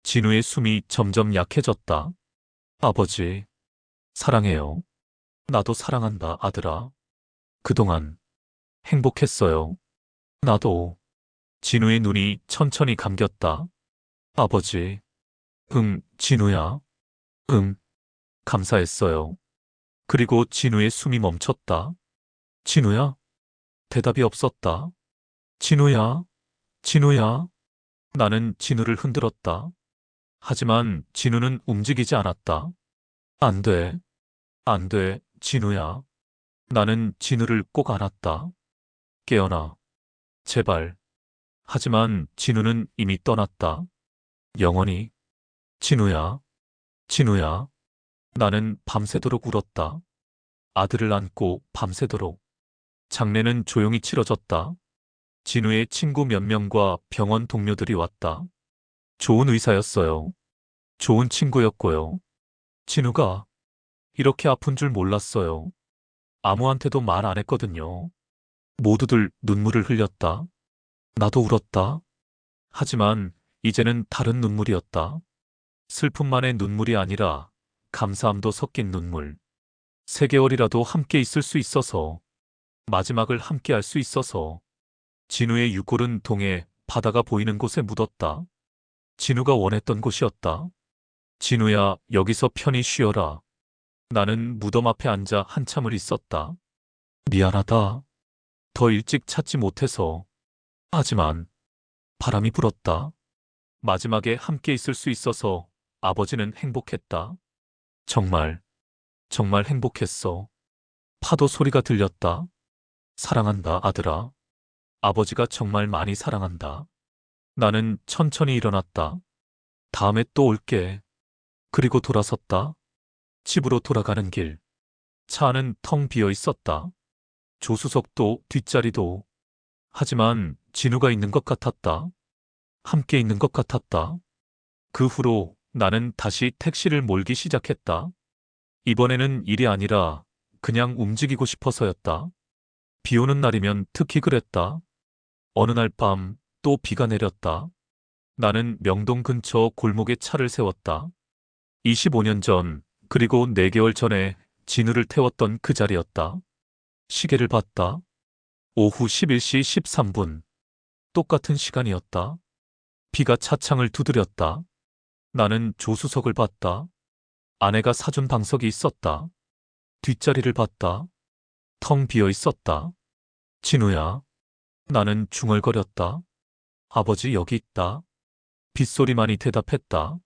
진우의 숨이 점점 약해졌다. 아버지, 사랑해요. 나도 사랑한다, 아들아. 그동안 행복했어요. 나도. 진우의 눈이 천천히 감겼다. 아버지, 응, 진우야. 응, 감사했어요. 그리고 진우의 숨이 멈췄다. 진우야? 대답이 없었다. 진우야? 진우야? 나는 진우를 흔들었다. 하지만 진우는 움직이지 않았다. 안 돼. 안 돼, 진우야. 나는 진우를 꼭 안았다. 깨어나. 제발. 하지만 진우는 이미 떠났다. 영원히. 진우야. 진우야. 나는 밤새도록 울었다. 아들을 안고 밤새도록. 장례는 조용히 치러졌다. 진우의 친구 몇 명과 병원 동료들이 왔다. 좋은 의사였어요. 좋은 친구였고요. 진우가 이렇게 아픈 줄 몰랐어요. 아무한테도 말 안 했거든요. 모두들 눈물을 흘렸다. 나도 울었다. 하지만 이제는 다른 눈물이었다. 슬픔만의 눈물이 아니라 감사함도 섞인 눈물. 3개월이라도 함께 있을 수 있어서, 마지막을 함께 할 수 있어서. 진우의 유골은 동해 바다가 보이는 곳에 묻었다. 진우가 원했던 곳이었다. 진우야, 여기서 편히 쉬어라. 나는 무덤 앞에 앉아 한참을 있었다. 미안하다. 더 일찍 찾지 못해서. 하지만 바람이 불었다. 마지막에 함께 있을 수 있어서 아버지는 행복했다. 정말, 정말 행복했어. 파도 소리가 들렸다. 사랑한다, 아들아. 아버지가 정말 많이 사랑한다. 나는 천천히 일어났다. 다음에 또 올게. 그리고 돌아섰다. 집으로 돌아가는 길. 차 안은 텅 비어 있었다. 조수석도 뒷자리도. 하지만 진우가 있는 것 같았다. 함께 있는 것 같았다. 그 후로 나는 다시 택시를 몰기 시작했다. 이번에는 일이 아니라 그냥 움직이고 싶어서였다. 비 오는 날이면 특히 그랬다. 어느 날 밤 또 비가 내렸다. 나는 명동 근처 골목에 차를 세웠다. 25년 전, 그리고 4개월 전에 진우를 태웠던 그 자리였다. 시계를 봤다. 오후 11시 13분. 똑같은 시간이었다. 비가 차창을 두드렸다. 나는 조수석을 봤다. 아내가 사준 방석이 있었다. 뒷자리를 봤다. 텅 비어 있었다. 진우야. 나는 중얼거렸다. 아버지 여기 있다. 빗소리만이 대답했다.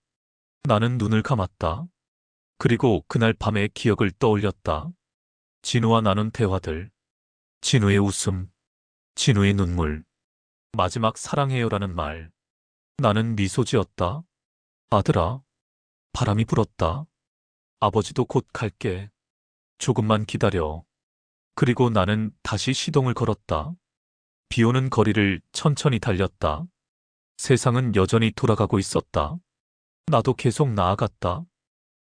나는 눈을 감았다. 그리고 그날 밤의 기억을 떠올렸다. 진우와 나눈 대화들. 진우의 웃음. 진우의 눈물. 마지막 사랑해요라는 말. 나는 미소 지었다. 아들아. 바람이 불었다. 아버지도 곧 갈게. 조금만 기다려. 그리고 나는 다시 시동을 걸었다. 비 오는 거리를 천천히 달렸다. 세상은 여전히 돌아가고 있었다. 나도 계속 나아갔다.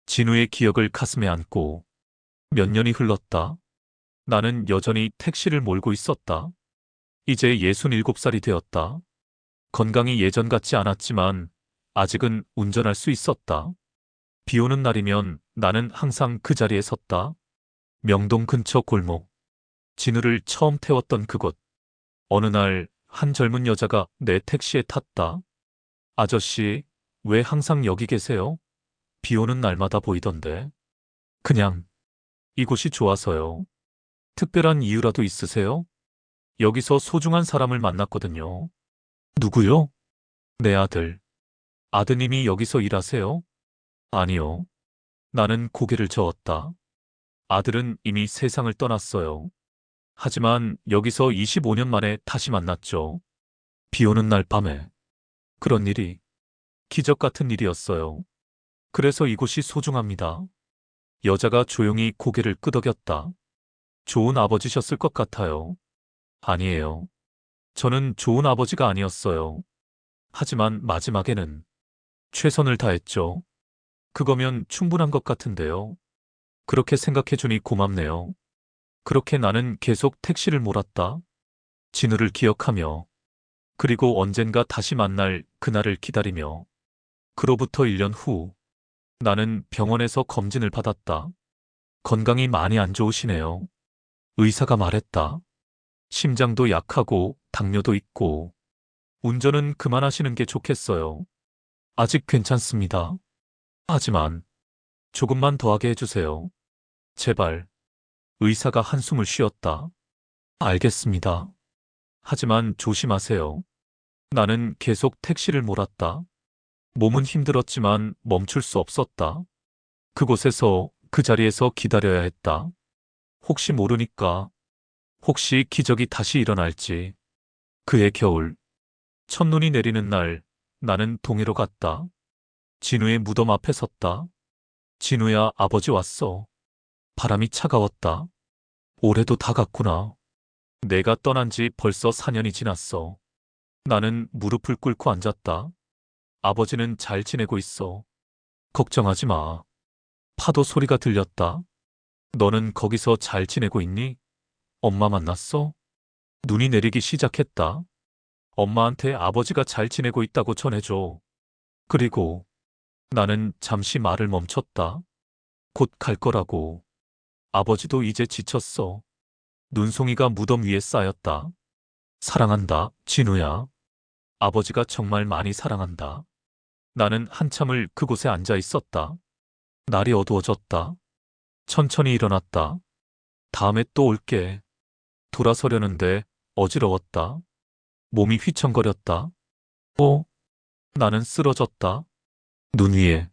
진우의 기억을 가슴에 안고. 몇 년이 흘렀다. 나는 여전히 택시를 몰고 있었다. 이제 67살이 되었다. 건강이 예전 같지 않았지만 아직은 운전할 수 있었다. 비 오는 날이면 나는 항상 그 자리에 섰다. 명동 근처 골목. 진우를 처음 태웠던 그곳. 어느 날 한 젊은 여자가 내 택시에 탔다. 아저씨, 왜 항상 여기 계세요? 비 오는 날마다 보이던데. 그냥 이곳이 좋아서요. 특별한 이유라도 있으세요? 여기서 소중한 사람을 만났거든요. 누구요? 내 아들. 아드님이 여기서 일하세요? 아니요. 나는 고개를 저었다. 아들은 이미 세상을 떠났어요. 하지만 여기서 25년 만에 다시 만났죠. 비 오는 날 밤에. 그런 일이 기적 같은 일이었어요. 그래서 이곳이 소중합니다. 여자가 조용히 고개를 끄덕였다. 좋은 아버지셨을 것 같아요. 아니에요. 저는 좋은 아버지가 아니었어요. 하지만 마지막에는 최선을 다했죠. 그거면 충분한 것 같은데요. 그렇게 생각해주니 고맙네요. 그렇게 나는 계속 택시를 몰았다. 진우를 기억하며, 그리고 언젠가 다시 만날 그날을 기다리며. 그로부터 1년 후, 나는 병원에서 검진을 받았다. 건강이 많이 안 좋으시네요. 의사가 말했다. 심장도 약하고 당뇨도 있고, 운전은 그만하시는 게 좋겠어요. 아직 괜찮습니다. 하지만, 조금만 더 하게 해주세요. 제발. 의사가 한숨을 쉬었다. 알겠습니다. 하지만 조심하세요. 나는 계속 택시를 몰았다. 몸은 힘들었지만 멈출 수 없었다. 그곳에서, 그 자리에서 기다려야 했다. 혹시 모르니까. 혹시 기적이 다시 일어날지. 그해 겨울, 첫눈이 내리는 날, 나는 동해로 갔다. 진우의 무덤 앞에 섰다. 진우야, 아버지 왔어. 바람이 차가웠다. 올해도 다 갔구나. 내가 떠난 지 벌써 4년이 지났어. 나는 무릎을 꿇고 앉았다. 아버지는 잘 지내고 있어. 걱정하지 마. 파도 소리가 들렸다. 너는 거기서 잘 지내고 있니? 엄마 만났어? 눈이 내리기 시작했다. 엄마한테 아버지가 잘 지내고 있다고 전해줘. 그리고 나는 잠시 말을 멈췄다. 곧 갈 거라고. 아버지도 이제 지쳤어. 눈송이가 무덤 위에 쌓였다. 사랑한다, 진우야. 아버지가 정말 많이 사랑한다. 나는 한참을 그곳에 앉아 있었다. 날이 어두워졌다. 천천히 일어났다. 다음에 또 올게. 돌아서려는데 어지러웠다. 몸이 휘청거렸다. 나는 쓰러졌다. 눈 위에,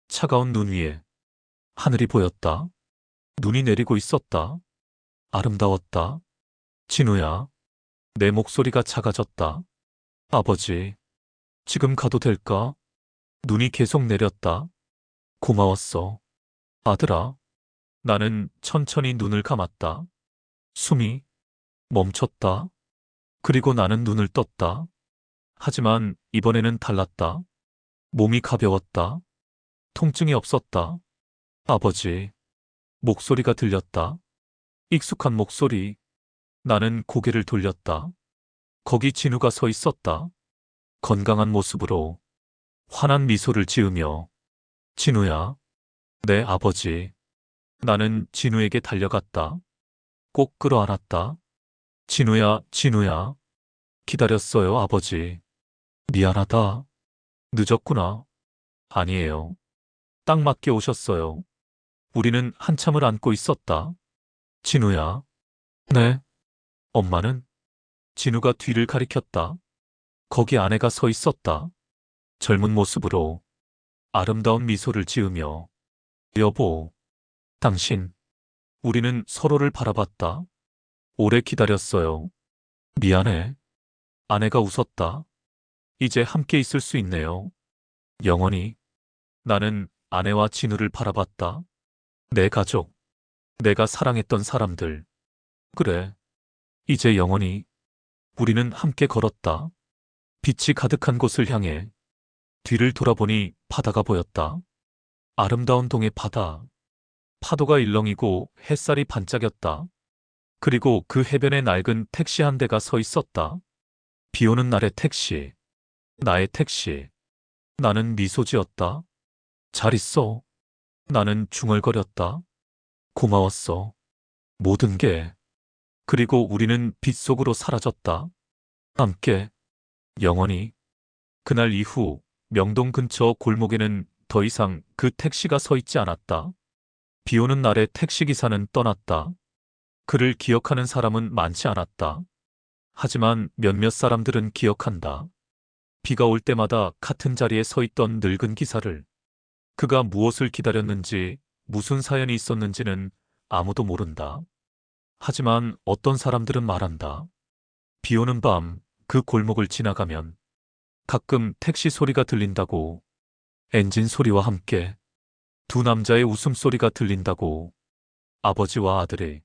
차가운 눈 위에 하늘이 보였다. 눈이 내리고 있었다. 아름다웠다. 진우야. 내 목소리가 작아졌다. 아버지, 지금 가도 될까? 눈이 계속 내렸다. 고마웠어. 아들아. 나는 천천히 눈을 감았다. 숨이 멈췄다. 그리고 나는 눈을 떴다. 하지만 이번에는 달랐다. 몸이 가벼웠다. 통증이 없었다. 아버지. 목소리가 들렸다. 익숙한 목소리. 나는 고개를 돌렸다. 거기 진우가 서 있었다. 건강한 모습으로 환한 미소를 지으며. 진우야. 내 아버지. 나는 진우에게 달려갔다. 꼭 끌어안았다. 진우야, 진우야. 기다렸어요, 아버지. 미안하다. 늦었구나. 아니에요. 딱 맞게 오셨어요. 우리는 한참을 안고 있었다. 진우야. 네. 엄마는? 진우가 뒤를 가리켰다. 거기 아내가 서 있었다. 젊은 모습으로 아름다운 미소를 지으며. 여보. 당신. 우리는 서로를 바라봤다. 오래 기다렸어요. 미안해. 아내가 웃었다. 이제 함께 있을 수 있네요. 영원히. 나는 아내와 진우를 바라봤다. 내 가족. 내가 사랑했던 사람들. 그래. 이제 영원히. 우리는 함께 걸었다. 빛이 가득한 곳을 향해. 뒤를 돌아보니 바다가 보였다. 아름다운 동해 바다. 파도가 일렁이고 햇살이 반짝였다. 그리고 그 해변에 낡은 택시 한 대가 서 있었다. 비 오는 날의 택시. 나의 택시. 나는 미소 지었다. 잘 있어. 나는 중얼거렸다. 고마웠어. 모든 게. 그리고 우리는 빛 속으로 사라졌다. 함께. 영원히. 그날 이후 명동 근처 골목에는 더 이상 그 택시가 서 있지 않았다. 비 오는 날에 택시기사는 떠났다. 그를 기억하는 사람은 많지 않았다. 하지만 몇몇 사람들은 기억한다. 비가 올 때마다 같은 자리에 서 있던 늙은 기사를. 그가 무엇을 기다렸는지, 무슨 사연이 있었는지는 아무도 모른다. 하지만 어떤 사람들은 말한다. 비 오는 밤, 그 골목을 지나가면 가끔 택시 소리가 들린다고. 엔진 소리와 함께 두 남자의 웃음소리가 들린다고. 아버지와 아들의,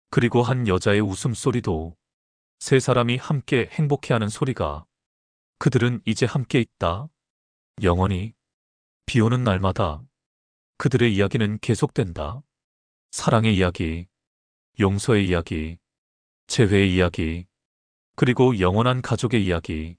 그리고 한 여자의 웃음소리도. 세 사람이 함께 행복해하는 소리가. 그들은 이제 함께 있다. 영원히. 비 오는 날마다 그들의 이야기는 계속된다. 사랑의 이야기, 용서의 이야기, 재회의 이야기, 그리고 영원한 가족의 이야기.